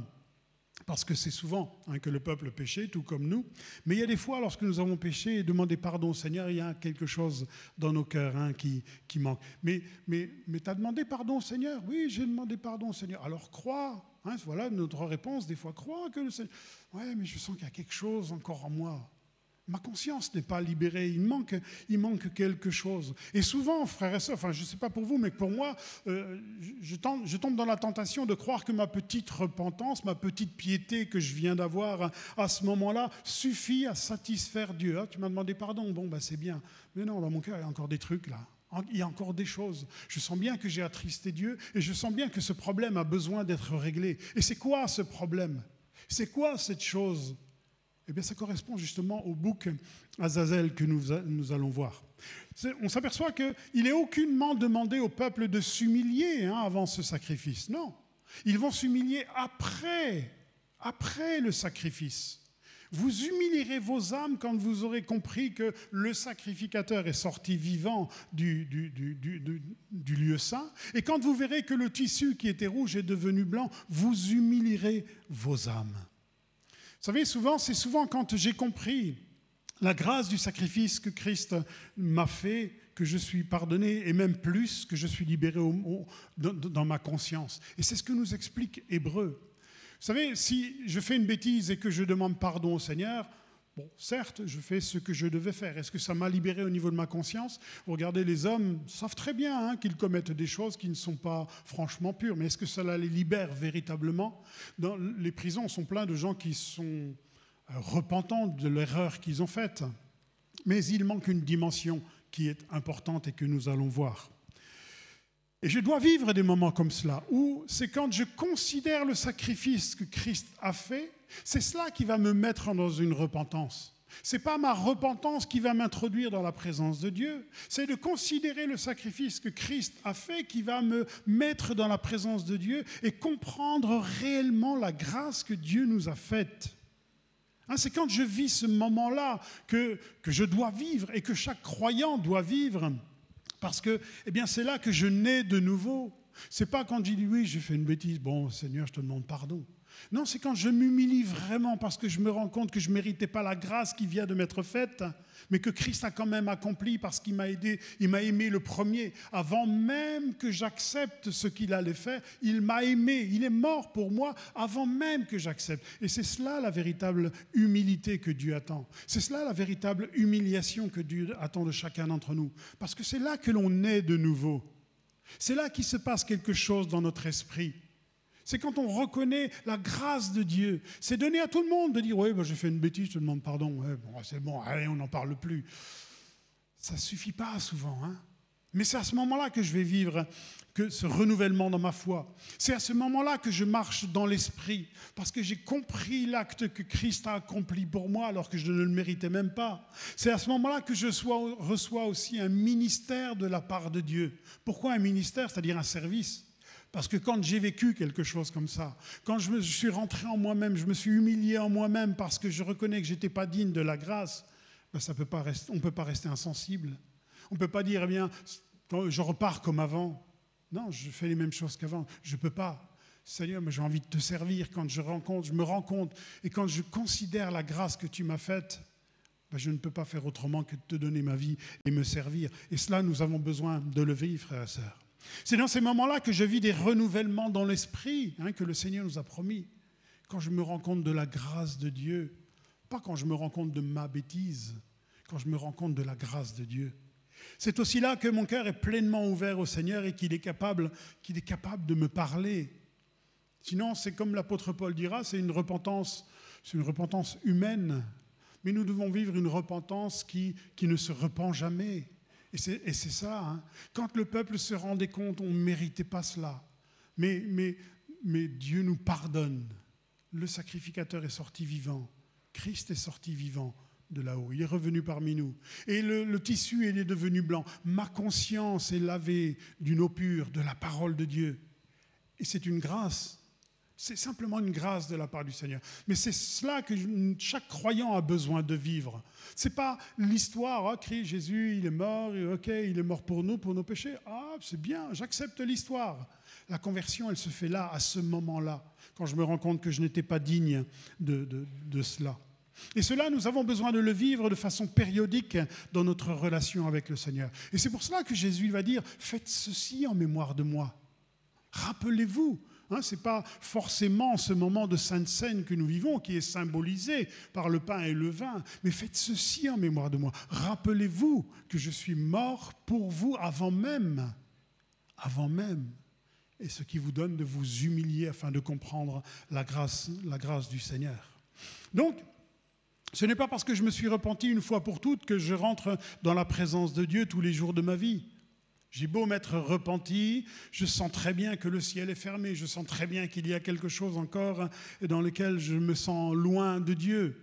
parce que c'est souvent que le peuple péchait, tout comme nous. Mais il y a des fois, lorsque nous avons péché et demandé pardon au Seigneur, il y a quelque chose dans nos cœurs qui manque. Mais tu as demandé pardon au Seigneur? Oui, j'ai demandé pardon au Seigneur. Alors crois. Voilà notre réponse, des fois, crois que le Seigneur... Oui, mais je sens qu'il y a quelque chose encore en moi. Ma conscience n'est pas libérée, il manque quelque chose. Et souvent, frères et sœurs, je ne sais pas pour vous, mais pour moi, je tombe dans la tentation de croire que ma petite repentance, ma petite piété que je viens d'avoir à ce moment-là, suffit à satisfaire Dieu. Tu m'as demandé pardon, c'est bien. Mais non, dans mon cœur, il y a encore des trucs là. Il y a encore des choses. Je sens bien que j'ai attristé Dieu et je sens bien que ce problème a besoin d'être réglé. Et c'est quoi ce problème? C'est quoi cette chose? Ça correspond justement au bouc Azazel que nous allons voir. On s'aperçoit qu'il n'est aucunement demandé au peuple de s'humilier avant ce sacrifice. Non, ils vont s'humilier après le sacrifice. Vous humilierez vos âmes quand vous aurez compris que le sacrificateur est sorti vivant du lieu saint. Et quand vous verrez que le tissu qui était rouge est devenu blanc, vous humilierez vos âmes. Vous savez, c'est souvent quand j'ai compris la grâce du sacrifice que Christ m'a fait, que je suis pardonné, et même plus, que je suis libéré dans ma conscience. Et c'est ce que nous explique Hébreu. Vous savez, si je fais une bêtise et que je demande pardon au Seigneur, certes, je fais ce que je devais faire. Est-ce que ça m'a libéré au niveau de ma conscience? Regardez, les hommes savent très bien qu'ils commettent des choses qui ne sont pas franchement pures, mais est-ce que cela les libère véritablement? Dans les prisons sont pleines de gens qui sont repentants de l'erreur qu'ils ont faite. Mais il manque une dimension qui est importante et que nous allons voir. Et je dois vivre des moments comme cela, où c'est quand je considère le sacrifice que Christ a fait, c'est cela qui va me mettre dans une repentance. Ce n'est pas ma repentance qui va m'introduire dans la présence de Dieu, c'est de considérer le sacrifice que Christ a fait qui va me mettre dans la présence de Dieu et comprendre réellement la grâce que Dieu nous a faite. C'est quand je vis ce moment-là que je dois vivre et que chaque croyant doit vivre. Parce que c'est là que je nais de nouveau. Ce n'est pas quand je dis oui, j'ai fait une bêtise, Seigneur, je te demande pardon. Non, c'est quand je m'humilie vraiment parce que je me rends compte que je ne méritais pas la grâce qui vient de m'être faite, mais que Christ a quand même accompli parce qu'il m'a aidé, il m'a aimé le premier. Avant même que j'accepte ce qu'il allait faire, il m'a aimé, il est mort pour moi avant même que j'accepte. Et c'est cela la véritable humilité que Dieu attend. C'est cela la véritable humiliation que Dieu attend de chacun d'entre nous. Parce que c'est là que l'on naît de nouveau. C'est là qu'il se passe quelque chose dans notre esprit. C'est quand on reconnaît la grâce de Dieu. C'est donné à tout le monde de dire « Oui, j'ai fait une bêtise, je te demande pardon. Ouais, c'est bon, allez, on n'en parle plus. » Ça ne suffit pas souvent. Mais c'est à ce moment-là que je vais vivre que ce renouvellement dans ma foi. C'est à ce moment-là que je marche dans l'esprit, parce que j'ai compris l'acte que Christ a accompli pour moi alors que je ne le méritais même pas. C'est à ce moment-là que je reçois aussi un ministère de la part de Dieu. Pourquoi un ministère? C'est-à-dire un service. Parce que quand j'ai vécu quelque chose comme ça, quand je suis rentré en moi-même, je me suis humilié en moi-même parce que je reconnais que je n'étais pas digne de la grâce, on ne peut pas rester insensible. On ne peut pas dire, je repars comme avant. Non, je fais les mêmes choses qu'avant. Je ne peux pas. Seigneur, mais j'ai envie de te servir. Quand je me rends compte, et quand je considère la grâce que tu m'as faite, je ne peux pas faire autrement que de te donner ma vie et me servir. Et cela, nous avons besoin de le vivre, frères et sœurs. C'est dans ces moments-là que je vis des renouvellements dans l'esprit que le Seigneur nous a promis. Quand je me rends compte de la grâce de Dieu, pas quand je me rends compte de ma bêtise, quand je me rends compte de la grâce de Dieu. C'est aussi là que mon cœur est pleinement ouvert au Seigneur et qu'il est capable de me parler. Sinon, c'est comme l'apôtre Paul dira, c'est une repentance humaine. Mais nous devons vivre une repentance qui ne se repent jamais. Et c'est ça. Quand le peuple se rendait compte, on ne méritait pas cela. Mais Dieu nous pardonne. Le sacrificateur est sorti vivant. Christ est sorti vivant de là-haut. Il est revenu parmi nous. Et le tissu il est devenu blanc. Ma conscience est lavée d'une eau pure, de la parole de Dieu. Et c'est une grâce. C'est simplement une grâce de la part du Seigneur. Mais c'est cela que chaque croyant a besoin de vivre. Ce n'est pas l'histoire, Christ, Jésus, il est mort, ok, il est mort pour nous, pour nos péchés. Ah, c'est bien, j'accepte l'histoire. La conversion, elle se fait là, à ce moment-là, quand je me rends compte que je n'étais pas digne de cela. Et cela, nous avons besoin de le vivre de façon périodique dans notre relation avec le Seigneur. Et c'est pour cela que Jésus va dire, faites ceci en mémoire de moi. Rappelez-vous. Ce n'est pas forcément ce moment de Sainte Seine que nous vivons qui est symbolisé par le pain et le vin, mais faites ceci en mémoire de moi. Rappelez-vous que je suis mort pour vous avant même, et ce qui vous donne de vous humilier afin de comprendre la grâce du Seigneur. Donc, ce n'est pas parce que je me suis repenti une fois pour toutes que je rentre dans la présence de Dieu tous les jours de ma vie. J'ai beau m'être repenti, je sens très bien que le ciel est fermé, je sens très bien qu'il y a quelque chose encore dans lequel je me sens loin de Dieu.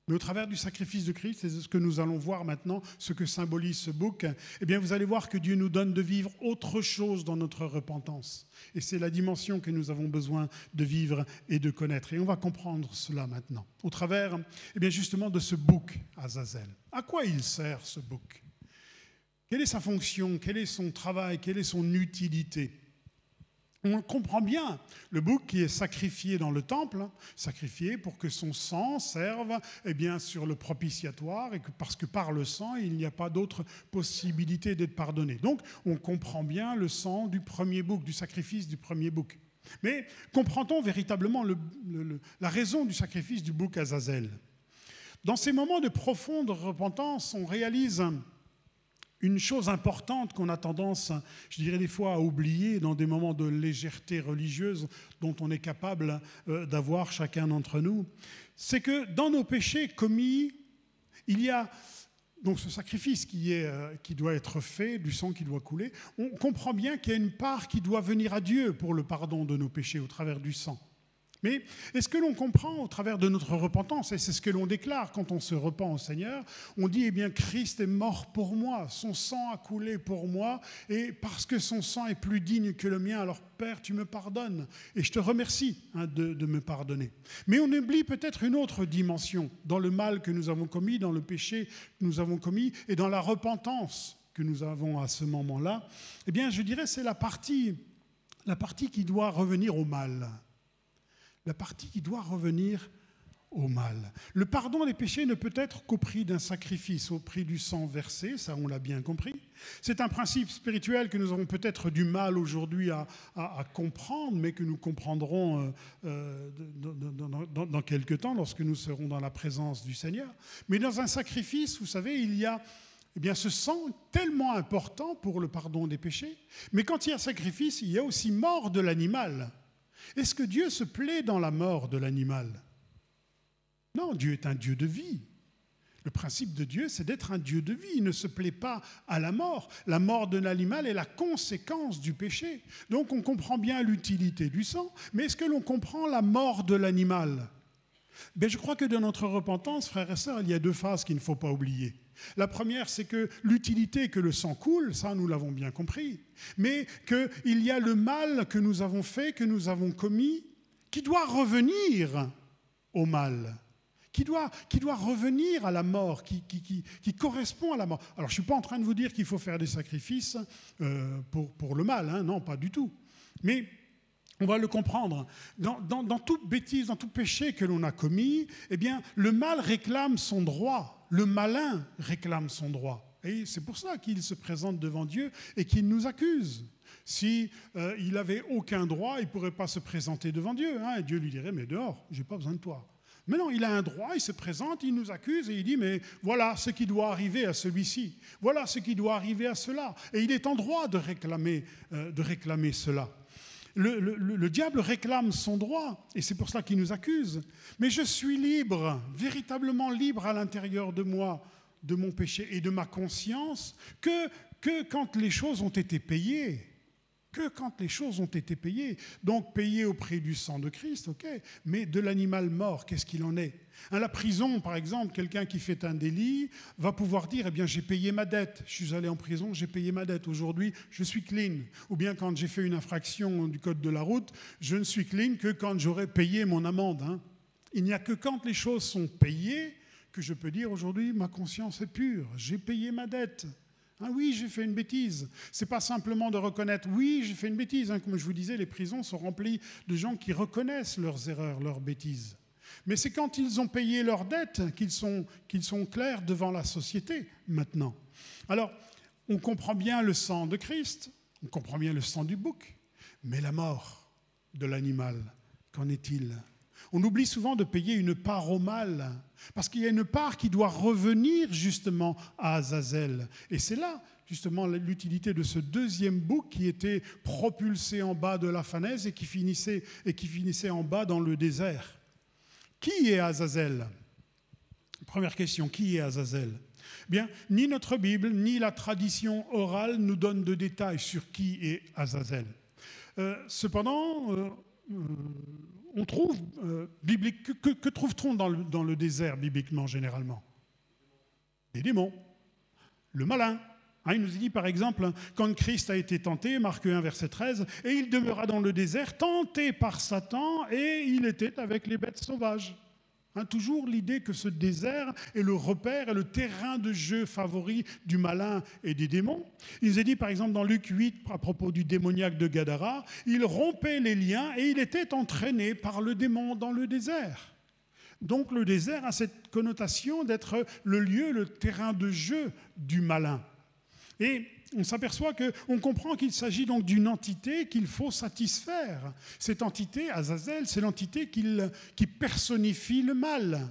Mais au travers du sacrifice de Christ, c'est ce que nous allons voir maintenant, ce que symbolise ce bouc, eh bien vous allez voir que Dieu nous donne de vivre autre chose dans notre repentance. Et c'est la dimension que nous avons besoin de vivre et de connaître. Et on va comprendre cela maintenant, au travers justement de ce bouc Azazel. À quoi il sert ce bouc ? Quelle est sa fonction? Quel est son travail? Quelle est son utilité? On comprend bien le bouc qui est sacrifié dans le temple, sacrifié pour que son sang serve sur le propitiatoire, et parce que par le sang, il n'y a pas d'autre possibilité d'être pardonné. Donc, on comprend bien le sang du premier bouc, du sacrifice du premier bouc. Mais comprend-on véritablement la raison du sacrifice du bouc Azazel? Dans ces moments de profonde repentance, on réalise une chose importante qu'on a tendance, je dirais des fois, à oublier dans des moments de légèreté religieuse dont on est capable d'avoir chacun d'entre nous, c'est que dans nos péchés commis, il y a donc ce sacrifice qui doit être fait, du sang qui doit couler. On comprend bien qu'il y a une part qui doit venir à Dieu pour le pardon de nos péchés au travers du sang. Mais est-ce que l'on comprend au travers de notre repentance, et c'est ce que l'on déclare quand on se repent au Seigneur, on dit, Christ est mort pour moi, son sang a coulé pour moi, et parce que son sang est plus digne que le mien, alors Père, tu me pardonnes, et je te remercie de me pardonner. Mais on oublie peut-être une autre dimension dans le mal que nous avons commis, dans le péché que nous avons commis, et dans la repentance que nous avons à ce moment-là. Je dirais c'est la partie qui doit revenir au mal. La partie qui doit revenir au mal. Le pardon des péchés ne peut être qu'au prix d'un sacrifice, au prix du sang versé, ça on l'a bien compris. C'est un principe spirituel que nous avons peut-être du mal aujourd'hui à comprendre, mais que nous comprendrons dans quelques temps lorsque nous serons dans la présence du Seigneur. Mais dans un sacrifice, vous savez, il y a ce sang tellement important pour le pardon des péchés, mais quand il y a sacrifice, il y a aussi mort de l'animal. Est-ce que Dieu se plaît dans la mort de l'animal? Non, Dieu est un Dieu de vie. Le principe de Dieu, c'est d'être un Dieu de vie. Il ne se plaît pas à la mort. La mort de l'animal est la conséquence du péché. Donc on comprend bien l'utilité du sang, mais est-ce que l'on comprend la mort de l'animal? Je crois que dans notre repentance, frères et sœurs, il y a deux phases qu'il ne faut pas oublier. La première, c'est que l'utilité que le sang coule, ça nous l'avons bien compris, mais qu'il y a le mal que nous avons fait, que nous avons commis, qui doit revenir au mal, qui doit revenir à la mort, qui correspond à la mort. Alors je ne suis pas en train de vous dire qu'il faut faire des sacrifices pour le mal, non, pas du tout. Mais On va le comprendre. Dans toute bêtise, dans tout péché que l'on a commis, eh bien, le mal réclame son droit. Le malin réclame son droit. Et c'est pour ça qu'il se présente devant Dieu et qu'il nous accuse. Si il n'avait aucun droit, il ne pourrait pas se présenter devant Dieu. Hein, et Dieu lui dirait, mais dehors, je n'ai pas besoin de toi. Mais non, il a un droit, il se présente, il nous accuse et il dit, mais voilà ce qui doit arriver à celui-ci. Voilà ce qui doit arriver à cela. Et il est en droit de réclamer cela. Le diable réclame son droit, et c'est pour cela qu'il nous accuse. Mais je suis libre, véritablement libre à l'intérieur de moi, de mon péché et de ma conscience, que quand les choses ont été payées. Que quand les choses ont été payées. Donc payées au prix du sang de Christ, ok, mais de l'animal mort, qu'est-ce qu'il en est? À la prison, par exemple, quelqu'un qui fait un délit va pouvoir dire, eh bien, j'ai payé ma dette. Je suis allé en prison, j'ai payé ma dette. Aujourd'hui, je suis clean. Ou bien, quand j'ai fait une infraction du code de la route, je ne suis clean que quand j'aurai payé mon amende. Hein. Il n'y a que quand les choses sont payées que je peux dire, aujourd'hui, ma conscience est pure. J'ai payé ma dette. Ah oui, j'ai fait une bêtise. Ce n'est pas simplement de reconnaître, oui, j'ai fait une bêtise. Hein. Comme je vous disais, les prisons sont remplies de gens qui reconnaissent leurs erreurs, leurs bêtises. Mais c'est quand ils ont payé leurs dettes qu'ils sont clairs devant la société maintenant. Alors, on comprend bien le sang de Christ, on comprend bien le sang du bouc, mais la mort de l'animal, qu'en est-il? On oublie souvent de payer une part au mal, parce qu'il y a une part qui doit revenir justement à Azazel. Et c'est là justement l'utilité de ce deuxième bouc qui était propulsé en bas de la falaise et qui finissait en bas dans le désert. Qui est Azazel? Première question, qui est Azazel? Bien, ni notre Bible, ni la tradition orale nous donnent de détails sur qui est Azazel. Cependant, on trouve, que trouve-t-on dans le désert bibliquement généralement? Des démons, le malin. Hein, il nous dit par exemple, quand Christ a été tenté, Marc 1, verset 13, « Et il demeura dans le désert, tenté par Satan, et il était avec les bêtes sauvages. » Hein, toujours l'idée que ce désert est le repère et le terrain de jeu favori du malin et des démons. Il nous est dit par exemple dans Luc 8, à propos du démoniaque de Gadara, il rompait les liens et il était entraîné par le démon dans le désert. Donc le désert a cette connotation d'être le lieu, le terrain de jeu du malin. Et on s'aperçoit qu'on comprend qu'il s'agit donc d'une entité qu'il faut satisfaire. Cette entité, Azazel, c'est l'entité qui personnifie le mal.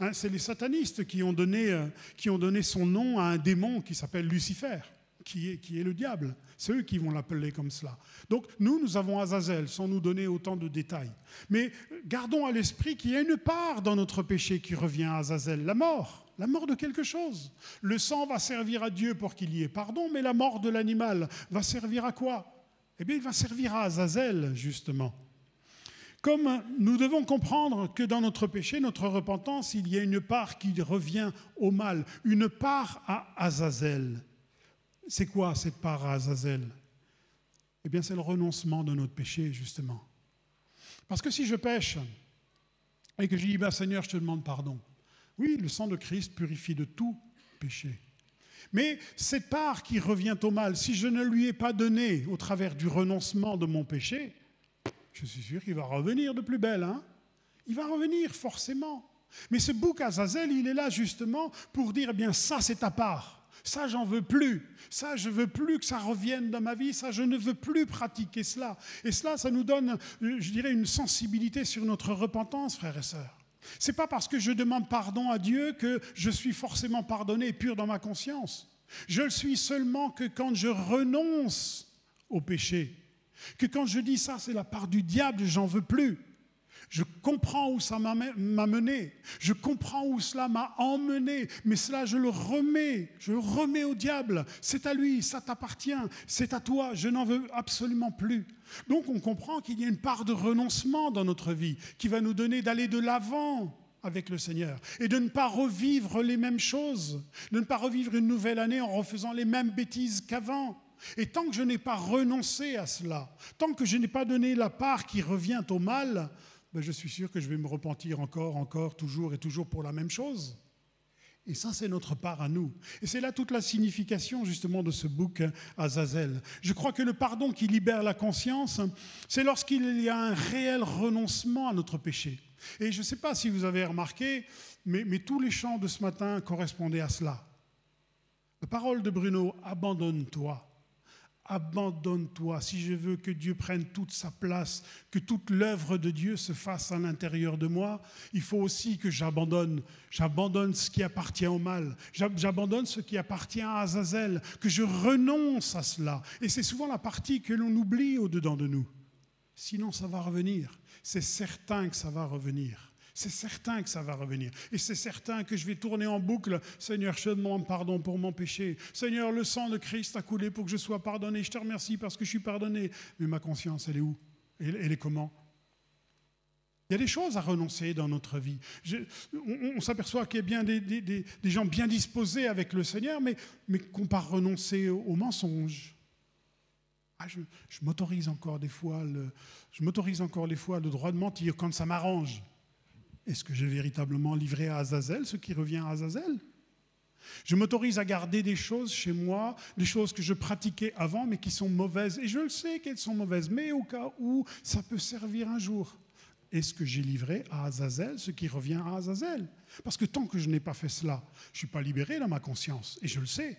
Hein, c'est les satanistes qui ont donné son nom à un démon qui s'appelle Lucifer, qui est le diable. C'est eux qui vont l'appeler comme cela. Donc nous avons Azazel, sans nous donner autant de détails. Mais gardons à l'esprit qu'il y a une part dans notre péché qui revient à Azazel, la mort de quelque chose. Le sang va servir à Dieu pour qu'il y ait pardon, mais la mort de l'animal va servir à quoi? Eh bien, il va servir à Azazel, justement. Comme nous devons comprendre que dans notre péché, notre repentance, il y a une part qui revient au mal, une part à Azazel. C'est quoi cette part à Azazel? Eh bien, c'est le renoncement de notre péché, justement. Parce que si je pêche et que je dis, Seigneur, je te demande pardon, oui, le sang de Christ purifie de tout péché. Mais cette part qui revient au mal, si je ne lui ai pas donné au travers du renoncement de mon péché, je suis sûr qu'il va revenir de plus belle. Hein? Il va revenir forcément. Mais ce bouc Azazel, il est là justement pour dire, eh bien ça c'est ta part. Ça, j'en veux plus. Ça, je veux plus que ça revienne dans ma vie. Ça, je ne veux plus pratiquer cela. Et cela, ça nous donne, je dirais, une sensibilité sur notre repentance, frères et sœurs. Ce n'est pas parce que je demande pardon à Dieu que je suis forcément pardonné et pur dans ma conscience. Je le suis seulement que quand je renonce au péché. Que quand je dis ça, c'est la part du diable, j'en veux plus. Je comprends où ça m'a mené. Je comprends où cela m'a emmené. Mais cela, je le remets au diable. C'est à lui, ça t'appartient. C'est à toi, je n'en veux absolument plus. Donc on comprend qu'il y a une part de renoncement dans notre vie qui va nous donner d'aller de l'avant avec le Seigneur et de ne pas revivre les mêmes choses, de ne pas revivre une nouvelle année en refaisant les mêmes bêtises qu'avant. Et tant que je n'ai pas renoncé à cela, tant que je n'ai pas donné la part qui revient au mal, je suis sûr que je vais me repentir encore, toujours et toujours pour la même chose. Et ça, c'est notre part à nous. Et c'est là toute la signification, justement, de ce bouc Azazel. Je crois que le pardon qui libère la conscience, c'est lorsqu'il y a un réel renoncement à notre péché. Et je ne sais pas si vous avez remarqué, mais tous les chants de ce matin correspondaient à cela. La parole de Bruno, abandonne-toi. Abandonne-toi. Si je veux que Dieu prenne toute sa place, que toute l'œuvre de Dieu se fasse à l'intérieur de moi, il faut aussi que j'abandonne. J'abandonne ce qui appartient au mal. J'abandonne ce qui appartient à Azazel, que je renonce à cela. Et c'est souvent la partie que l'on oublie au-dedans de nous. Sinon, ça va revenir. C'est certain que ça va revenir. C'est certain que ça va revenir. Et c'est certain que je vais tourner en boucle. Seigneur, je te demande pardon pour mon péché. Seigneur, le sang de Christ a coulé pour que je sois pardonné. Je te remercie parce que je suis pardonné. Mais ma conscience, elle est où? Elle est comment? Il y a des choses à renoncer dans notre vie. On s'aperçoit qu'il y a bien des gens bien disposés avec le Seigneur, mais qui n'ont pas renoncé au mensonge. Je m'autorise encore des fois le droit de mentir quand ça m'arrange. Est-ce que j'ai véritablement livré à Azazel ce qui revient à Azazel? Je m'autorise à garder des choses chez moi, des choses que je pratiquais avant mais qui sont mauvaises. Et je le sais qu'elles sont mauvaises, mais au cas où ça peut servir un jour. Est-ce que j'ai livré à Azazel ce qui revient à Azazel? Parce que tant que je n'ai pas fait cela, je ne suis pas libéré dans ma conscience. Et je le sais.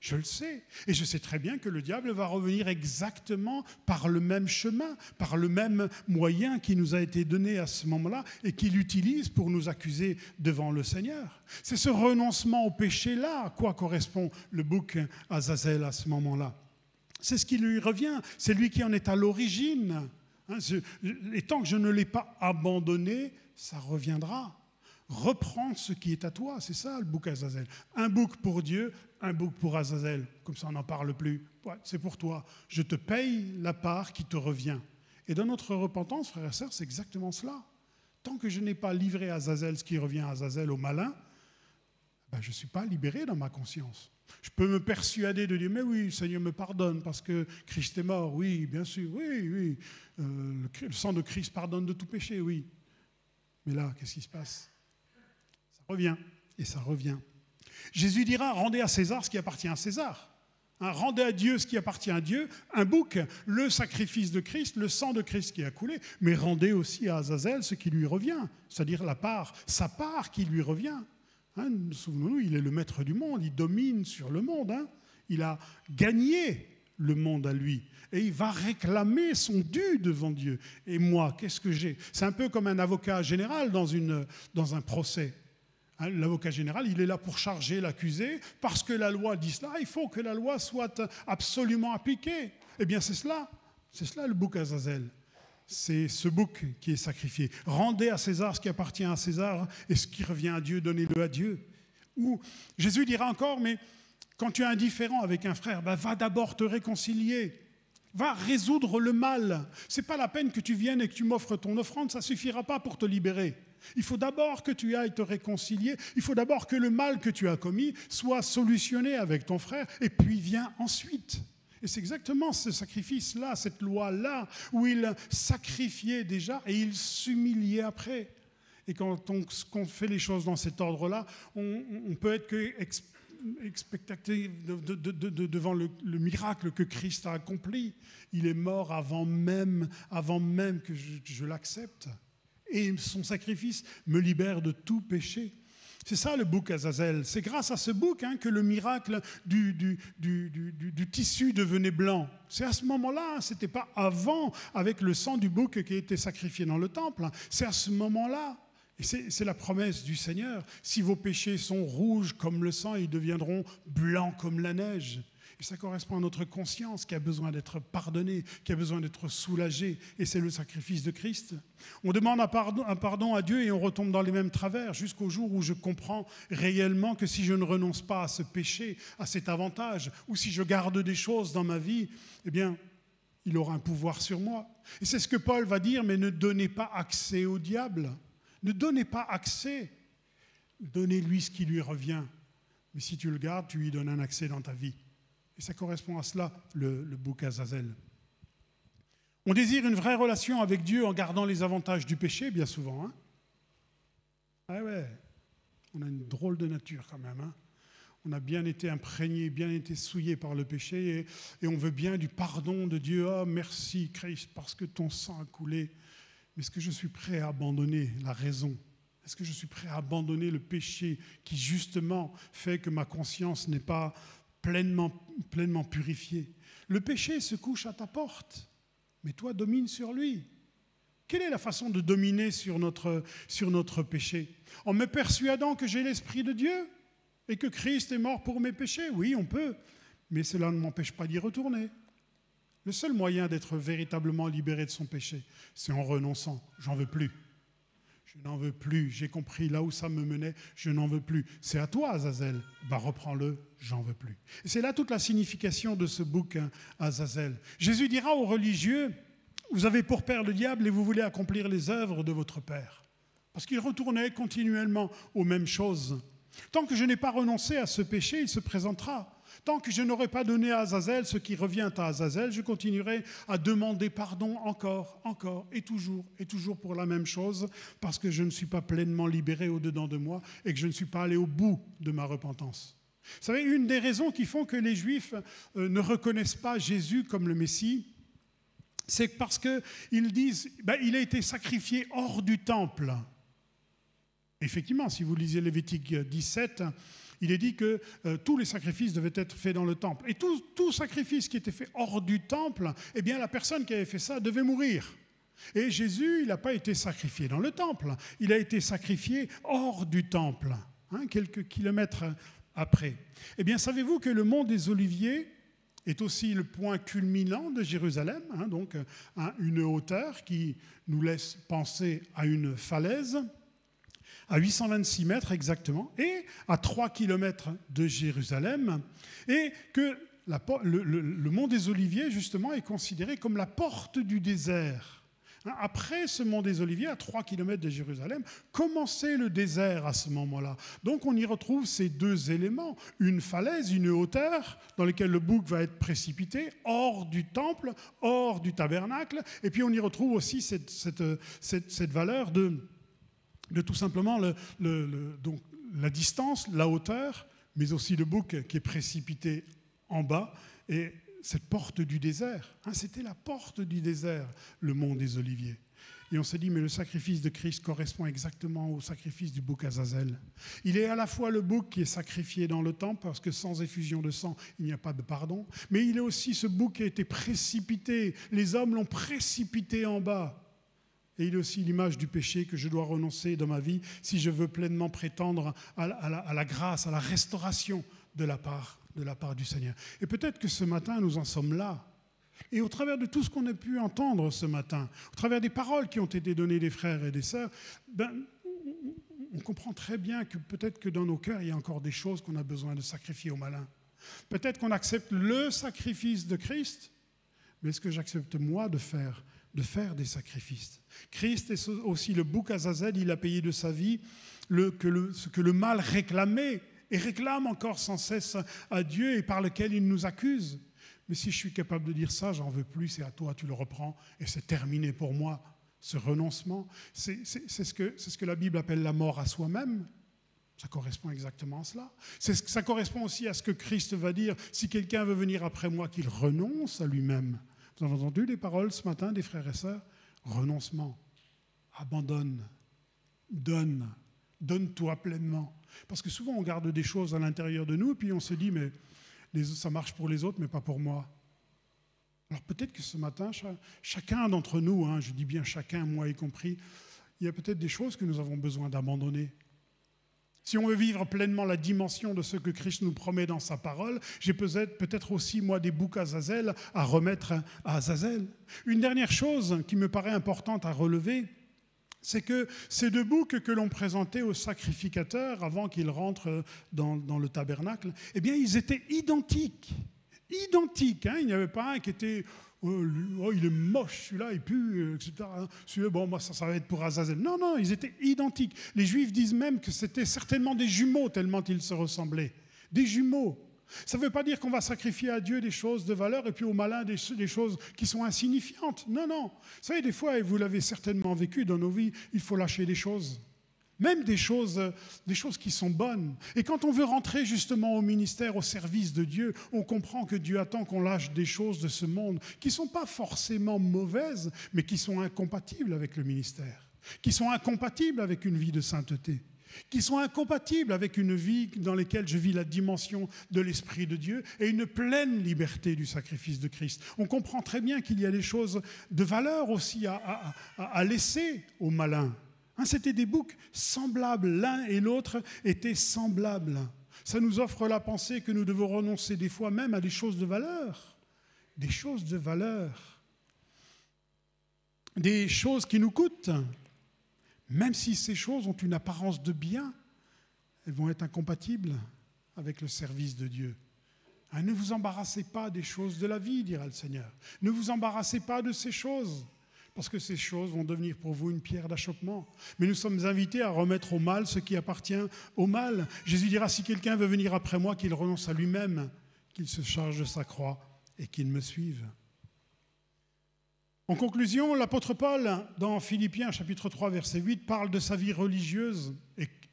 Je le sais. Et je sais très bien que le diable va revenir exactement par le même chemin, par le même moyen qui nous a été donné à ce moment-là et qu'il utilise pour nous accuser devant le Seigneur. C'est ce renoncement au péché-là à quoi correspond le bouc Azazel à ce moment-là. C'est ce qui lui revient. C'est lui qui en est à l'origine. Et tant que je ne l'ai pas abandonné, ça reviendra. Reprends ce qui est à toi, c'est ça le bouc Azazel. Un bouc pour Dieu, un bouc pour Azazel. Comme ça, on n'en parle plus. Ouais, c'est pour toi. Je te paye la part qui te revient. Et dans notre repentance, frères et sœurs, c'est exactement cela. Tant que je n'ai pas livré à Azazel ce qui revient à Azazel, au malin, je ne suis pas libéré dans ma conscience. Je peux me persuader de dire, mais oui, le Seigneur me pardonne parce que Christ est mort. Oui, bien sûr, oui. Le sang de Christ pardonne de tout péché, oui. Mais là, qu'est-ce qui se passe? Revient, et ça revient. Jésus dira, rendez à César ce qui appartient à César. Rendez à Dieu ce qui appartient à Dieu, un bouc, le sacrifice de Christ, le sang de Christ qui a coulé, mais rendez aussi à Azazel ce qui lui revient, c'est-à-dire la part, sa part qui lui revient. Souvenons-nous, il est le maître du monde, il domine sur le monde, il a gagné le monde à lui. Et il va réclamer son dû devant Dieu. Et moi, qu'est-ce que j'ai? C'est un peu comme un avocat général dans un procès. L'avocat général, il est là pour charger l'accusé, parce que la loi dit cela, il faut que la loi soit absolument appliquée. Eh bien, c'est cela le bouc Azazel. C'est ce bouc qui est sacrifié. Rendez à César ce qui appartient à César, et ce qui revient à Dieu, donnez-le à Dieu. Ou Jésus dira encore, mais quand tu es indifférent avec un frère, va d'abord te réconcilier. Va résoudre le mal. Ce n'est pas la peine que tu viennes et que tu m'offres ton offrande, ça ne suffira pas pour te libérer. Il faut d'abord que tu ailles te réconcilier, il faut d'abord que le mal que tu as commis soit solutionné avec ton frère, et puis viens ensuite. Et c'est exactement ce sacrifice-là, cette loi-là, où il sacrifiait déjà et il s'humiliait après. Et quand on fait les choses dans cet ordre-là, on peut être que expectatif devant le miracle que Christ a accompli. Il est mort avant même que je l'accepte. Et son sacrifice me libère de tout péché. C'est ça le bouc Azazel. C'est grâce à ce bouc que le miracle du tissu devenait blanc. C'est à ce moment-là, ce n'était pas avant avec le sang du bouc qui a été sacrifié dans le temple. C'est à ce moment-là. Et c'est la promesse du Seigneur. Si vos péchés sont rouges comme le sang, ils deviendront blancs comme la neige. Et ça correspond à notre conscience qui a besoin d'être pardonnée, qui a besoin d'être soulagée. Et c'est le sacrifice de Christ. On demande un pardon à Dieu et on retombe dans les mêmes travers jusqu'au jour où je comprends réellement que si je ne renonce pas à ce péché, à cet avantage, ou si je garde des choses dans ma vie, eh bien, il aura un pouvoir sur moi. Et c'est ce que Paul va dire, mais ne donnez pas accès au diable. Ne donnez pas accès. Donnez-lui ce qui lui revient. Mais si tu le gardes, tu lui donnes un accès dans ta vie. Et ça correspond à cela, le bouc Azazel. On désire une vraie relation avec Dieu en gardant les avantages du péché, bien souvent. Ah ouais. On a une drôle de nature quand même. Hein. On a bien été imprégné, bien été souillé par le péché et on veut bien du pardon de Dieu. Ah, merci Christ parce que ton sang a coulé. Mais est-ce que je suis prêt à abandonner la raison? Est-ce que je suis prêt à abandonner le péché qui justement fait que ma conscience n'est pas pleinement purifiée? Le péché se couche à ta porte, mais toi domine sur lui. Quelle est la façon de dominer sur notre péché? En me persuadant que j'ai l'Esprit de Dieu et que Christ est mort pour mes péchés? Oui, on peut, mais cela ne m'empêche pas d'y retourner. Le seul moyen d'être véritablement libéré de son péché, c'est en renonçant. J'en veux plus. Je n'en veux plus. J'ai compris là où ça me menait. Je n'en veux plus. C'est à toi, Azazel. Reprends-le. J'en veux plus. Et c'est là toute la signification de ce bouquin, Azazel. Jésus dira aux religieux, vous avez pour père le diable et vous voulez accomplir les œuvres de votre père. Parce qu'il retournait continuellement aux mêmes choses. Tant que je n'ai pas renoncé à ce péché, il se présentera. Tant que je n'aurai pas donné à Azazel ce qui revient à Azazel, je continuerai à demander pardon encore et toujours pour la même chose, parce que je ne suis pas pleinement libéré au-dedans de moi et que je ne suis pas allé au bout de ma repentance. Vous savez, une des raisons qui font que les Juifs ne reconnaissent pas Jésus comme le Messie, c'est parce qu'ils disent il a été sacrifié hors du temple. Effectivement, si vous lisez Lévitique 17, il est dit que tous les sacrifices devaient être faits dans le temple. Et tout sacrifice qui était fait hors du temple, eh bien la personne qui avait fait ça devait mourir. Et Jésus, il n'a pas été sacrifié dans le temple, il a été sacrifié hors du temple, quelques kilomètres après. Eh bien, savez-vous que le mont des Oliviers est aussi le point culminant de Jérusalem, donc une hauteur qui nous laisse penser à une falaise, à 826 mètres exactement, et à 3 kilomètres de Jérusalem, et que le mont des Oliviers, justement, est considéré comme la porte du désert. Après ce mont des Oliviers, à 3 kilomètres de Jérusalem, commençait le désert à ce moment-là. Donc on y retrouve ces deux éléments, une falaise, une hauteur, dans laquelle le bouc va être précipité, hors du temple, hors du tabernacle, et puis on y retrouve aussi cette valeur de tout simplement donc la distance, la hauteur, mais aussi le bouc qui est précipité en bas, et cette porte du désert. C'était la porte du désert, le mont des Oliviers. Et on s'est dit, mais le sacrifice de Christ correspond exactement au sacrifice du bouc Azazel. Il est à la fois le bouc qui est sacrifié dans le temple, parce que sans effusion de sang, il n'y a pas de pardon, mais il est aussi ce bouc qui a été précipité. Les hommes l'ont précipité en bas. Et il est aussi l'image du péché que je dois renoncer dans ma vie si je veux pleinement prétendre à la grâce, à la restauration de la part du Seigneur. Et peut-être que ce matin, nous en sommes là. Et au travers de tout ce qu'on a pu entendre ce matin, au travers des paroles qui ont été données des frères et des sœurs, on comprend très bien que peut-être que dans nos cœurs, il y a encore des choses qu'on a besoin de sacrifier au malin. Peut-être qu'on accepte le sacrifice de Christ, mais est-ce que j'accepte moi de faire des sacrifices? Christ est aussi le bouc Azazel, il a payé de sa vie ce que le mal réclamait et réclame encore sans cesse à Dieu et par lequel il nous accuse. Mais si je suis capable de dire ça, j'en veux plus, c'est à toi, tu le reprends et c'est terminé pour moi. Ce renoncement, c'est ce que la Bible appelle la mort à soi-même. Ça correspond exactement à cela. Ça correspond aussi à ce que Christ va dire, si quelqu'un veut venir après moi, qu'il renonce à lui-même. Vous avez entendu les paroles ce matin des frères et sœurs? Renoncement, abandonne, donne-toi pleinement. Parce que souvent on garde des choses à l'intérieur de nous et puis on se dit, mais ça marche pour les autres mais pas pour moi. Alors peut-être que ce matin, chacun d'entre nous, je dis bien chacun, moi y compris, il y a peut-être des choses que nous avons besoin d'abandonner. Si on veut vivre pleinement la dimension de ce que Christ nous promet dans sa parole, j'ai peut-être aussi, moi, des boucs Azazel à remettre à Azazel. Une dernière chose qui me paraît importante à relever, c'est que ces deux boucs que l'on présentait aux sacrificateurs avant qu'ils rentrent dans le tabernacle, eh bien, ils étaient identiques. Identiques, il n'y avait pas un qui était... Oh, il est moche, celui-là, il pue, etc. Celui-là, bon, moi, ça va être pour Azazel. Non, ils étaient identiques. Les Juifs disent même que c'était certainement des jumeaux, tellement ils se ressemblaient. Des jumeaux. Ça ne veut pas dire qu'on va sacrifier à Dieu des choses de valeur et puis au malin des choses qui sont insignifiantes. Non. Vous savez, des fois, et vous l'avez certainement vécu dans nos vies, il faut lâcher des choses. Même des choses qui sont bonnes. Et quand on veut rentrer justement au ministère, au service de Dieu, on comprend que Dieu attend qu'on lâche des choses de ce monde qui ne sont pas forcément mauvaises, mais qui sont incompatibles avec le ministère, qui sont incompatibles avec une vie de sainteté, qui sont incompatibles avec une vie dans laquelle je vis la dimension de l'Esprit de Dieu et une pleine liberté du sacrifice de Christ. On comprend très bien qu'il y a des choses de valeur aussi à laisser aux malins. C'était des boucs semblables, l'un et l'autre étaient semblables. Ça nous offre la pensée que nous devons renoncer des fois même à des choses de valeur, des choses de valeur, des choses qui nous coûtent. Même si ces choses ont une apparence de bien, elles vont être incompatibles avec le service de Dieu. Ne vous embarrassez pas des choses de la vie, dira le Seigneur. Ne vous embarrassez pas de ces choses. Parce que ces choses vont devenir pour vous une pierre d'achoppement. Mais nous sommes invités à remettre au mal ce qui appartient au mal. Jésus dira, si quelqu'un veut venir après moi, qu'il renonce à lui-même, qu'il se charge de sa croix et qu'il me suive. En conclusion, l'apôtre Paul, dans Philippiens chapitre 3, verset 8, parle de sa vie religieuse.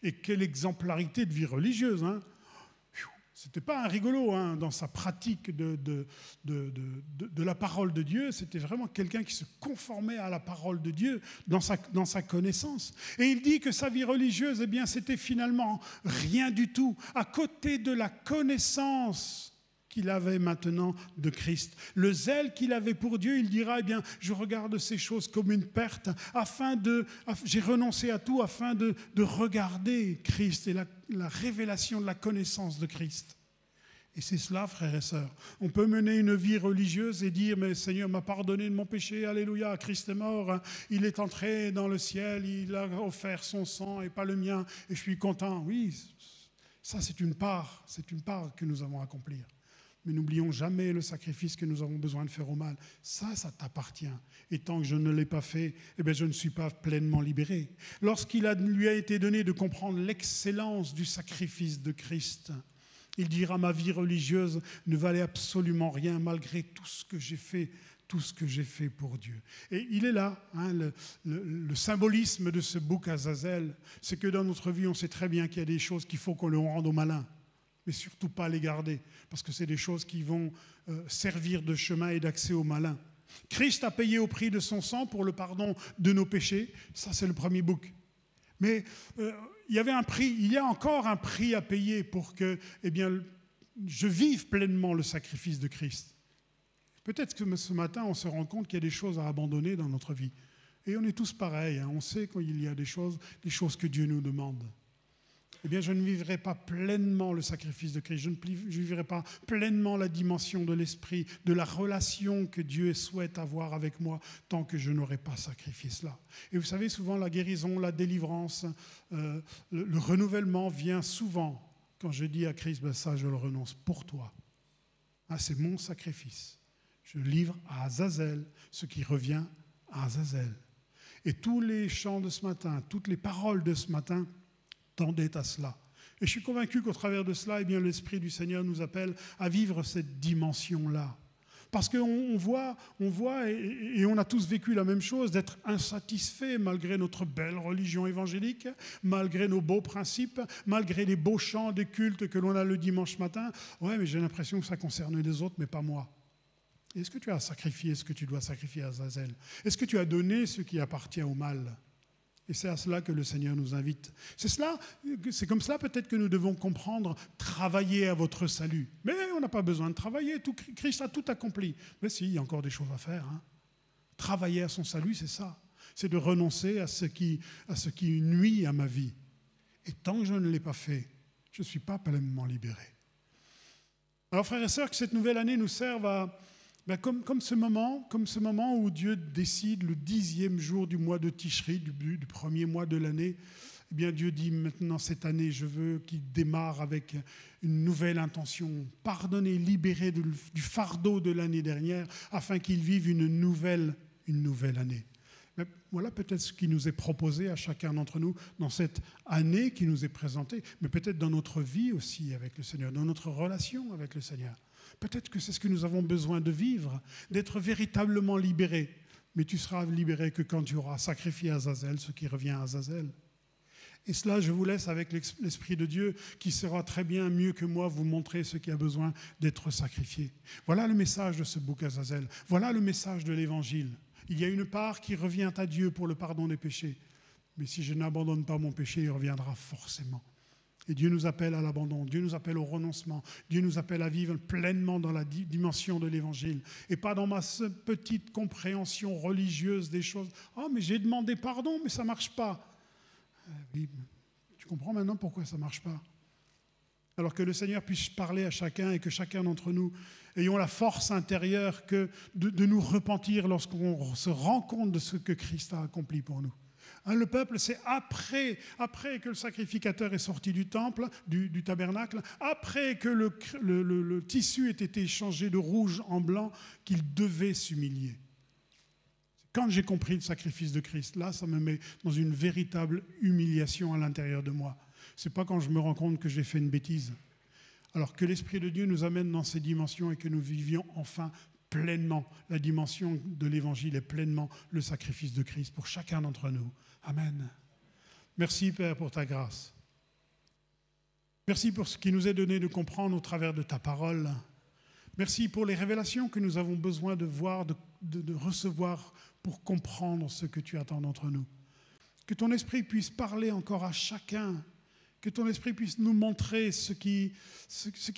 Et quelle exemplarité de vie religieuse, hein. C'était pas un rigolo dans sa pratique de la parole de Dieu. C'était vraiment quelqu'un qui se conformait à la parole de Dieu dans sa connaissance. Et il dit que sa vie religieuse, eh bien, c'était finalement rien du tout à côté de la connaissance qu'il avait maintenant de Christ. Le zèle qu'il avait pour Dieu, il dira, eh bien, je regarde ces choses comme une perte, j'ai renoncé à tout afin de regarder Christ et la révélation de la connaissance de Christ. Et c'est cela, frères et sœurs. On peut mener une vie religieuse et dire, mais Seigneur m'a pardonné de mon péché, alléluia, Christ est mort, il est entré dans le ciel, il a offert son sang et pas le mien, et je suis content. Oui, ça c'est une part que nous avons à accomplir. Mais n'oublions jamais le sacrifice que nous avons besoin de faire au mal. Ça t'appartient. Et tant que je ne l'ai pas fait, eh bien, je ne suis pas pleinement libéré. Lorsqu'il lui a été donné de comprendre l'excellence du sacrifice de Christ, il dira, ma vie religieuse ne valait absolument rien malgré tout ce que j'ai fait pour Dieu. Et il est là, le symbolisme de ce bouc Azazel, c'est que dans notre vie, on sait très bien qu'il y a des choses qu'il faut qu'on le rende aux malins. Mais surtout pas les garder, parce que c'est des choses qui vont servir de chemin et d'accès aux malins. Christ a payé au prix de son sang pour le pardon de nos péchés, ça c'est le premier bouc. Mais il y a encore un prix à payer pour que je vive pleinement le sacrifice de Christ. Peut-être que ce matin, on se rend compte qu'il y a des choses à abandonner dans notre vie. Et on est tous pareils, on sait qu'il y a des choses que Dieu nous demande. Eh bien, je ne vivrai pas pleinement le sacrifice de Christ, je ne vivrai pas pleinement la dimension de l'esprit, de la relation que Dieu souhaite avoir avec moi, tant que je n'aurai pas sacrifié cela. Et vous savez, souvent, la guérison, la délivrance, le renouvellement vient souvent quand je dis à Christ, ça, je le renonce pour toi. C'est mon sacrifice. Je livre à Azazel ce qui revient à Azazel. Et tous les chants de ce matin, toutes les paroles de ce matin, tendait à cela. Et je suis convaincu qu'au travers de cela, l'Esprit du Seigneur nous appelle à vivre cette dimension-là. Parce qu'on voit, et on a tous vécu la même chose, d'être insatisfait malgré notre belle religion évangélique, malgré nos beaux principes, malgré les beaux chants des cultes que l'on a le dimanche matin. Ouais, mais j'ai l'impression que ça concerne les autres, mais pas moi. Est-ce que tu as sacrifié ce que tu dois sacrifier à Azazel? Est-ce que tu as donné ce qui appartient au mal? Et c'est à cela que le Seigneur nous invite. C'est comme cela peut-être que nous devons comprendre, travailler à votre salut. Mais on n'a pas besoin de travailler, Christ a tout accompli. Mais si, il y a encore des choses à faire. Travailler à son salut, c'est ça. C'est de renoncer à ce qui nuit à ma vie. Et tant que je ne l'ai pas fait, je ne suis pas pleinement libéré. Alors frères et sœurs, que cette nouvelle année nous serve à... Comme ce moment où Dieu décide le 10e jour du mois de Tishri, du premier mois de l'année, eh bien Dieu dit maintenant cette année, je veux qu'il démarre avec une nouvelle intention, pardonner, libérer du fardeau de l'année dernière, afin qu'il vive une nouvelle année. Mais voilà peut-être ce qui nous est proposé à chacun d'entre nous dans cette année qui nous est présentée, mais peut-être dans notre vie aussi avec le Seigneur, dans notre relation avec le Seigneur. Peut-être que c'est ce que nous avons besoin de vivre, d'être véritablement libérés. Mais tu seras libéré que quand tu auras sacrifié à Azazel ce qui revient à Azazel. Et cela, je vous laisse avec l'Esprit de Dieu qui saura très bien, mieux que moi, vous montrer ce qui a besoin d'être sacrifié. Voilà le message de ce bouc Azazel. Voilà le message de l'Évangile. Il y a une part qui revient à Dieu pour le pardon des péchés. Mais si je n'abandonne pas mon péché, il reviendra forcément. Et Dieu nous appelle à l'abandon, Dieu nous appelle au renoncement, Dieu nous appelle à vivre pleinement dans la dimension de l'Évangile et pas dans ma petite compréhension religieuse des choses. « Ah, mais j'ai demandé pardon, mais ça ne marche pas. » Oui, tu comprends maintenant pourquoi ça ne marche pas? Alors que le Seigneur puisse parler à chacun et que chacun d'entre nous ayons la force intérieure de nous repentir lorsqu'on se rend compte de ce que Christ a accompli pour nous. Le peuple, c'est après que le sacrificateur est sorti du temple, du tabernacle, après que le tissu ait été changé de rouge en blanc, qu'il devait s'humilier. Quand j'ai compris le sacrifice de Christ, là, ça me met dans une véritable humiliation à l'intérieur de moi. Ce n'est pas quand je me rends compte que j'ai fait une bêtise. Alors que l'Esprit de Dieu nous amène dans ces dimensions et que nous vivions enfin pleinement la dimension de l'Évangile et pleinement le sacrifice de Christ pour chacun d'entre nous. Amen. Merci, Père, pour ta grâce. Merci pour ce qui nous est donné de comprendre au travers de ta parole. Merci pour les révélations que nous avons besoin de voir, de recevoir pour comprendre ce que tu attends d'entre nous. Que ton esprit puisse parler encore à chacun. Que ton esprit puisse nous montrer ce qui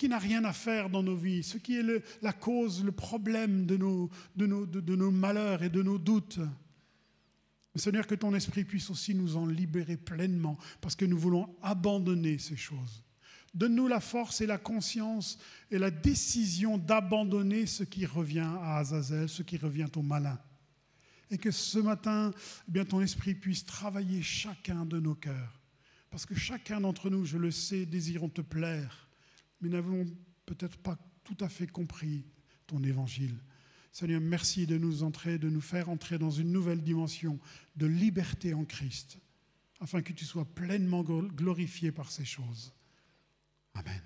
n'a rien à faire dans nos vies, ce qui est la cause, le problème de nos malheurs et de nos doutes. Seigneur, que ton esprit puisse aussi nous en libérer pleinement parce que nous voulons abandonner ces choses. Donne-nous la force et la conscience et la décision d'abandonner ce qui revient à Azazel, ce qui revient au malin. Et que ce matin, eh bien, ton esprit puisse travailler chacun de nos cœurs. Parce que chacun d'entre nous, je le sais, désirons te plaire, mais n'avons peut-être pas tout à fait compris ton évangile. Seigneur, merci de nous faire entrer dans une nouvelle dimension de liberté en Christ, afin que tu sois pleinement glorifié par ces choses. Amen.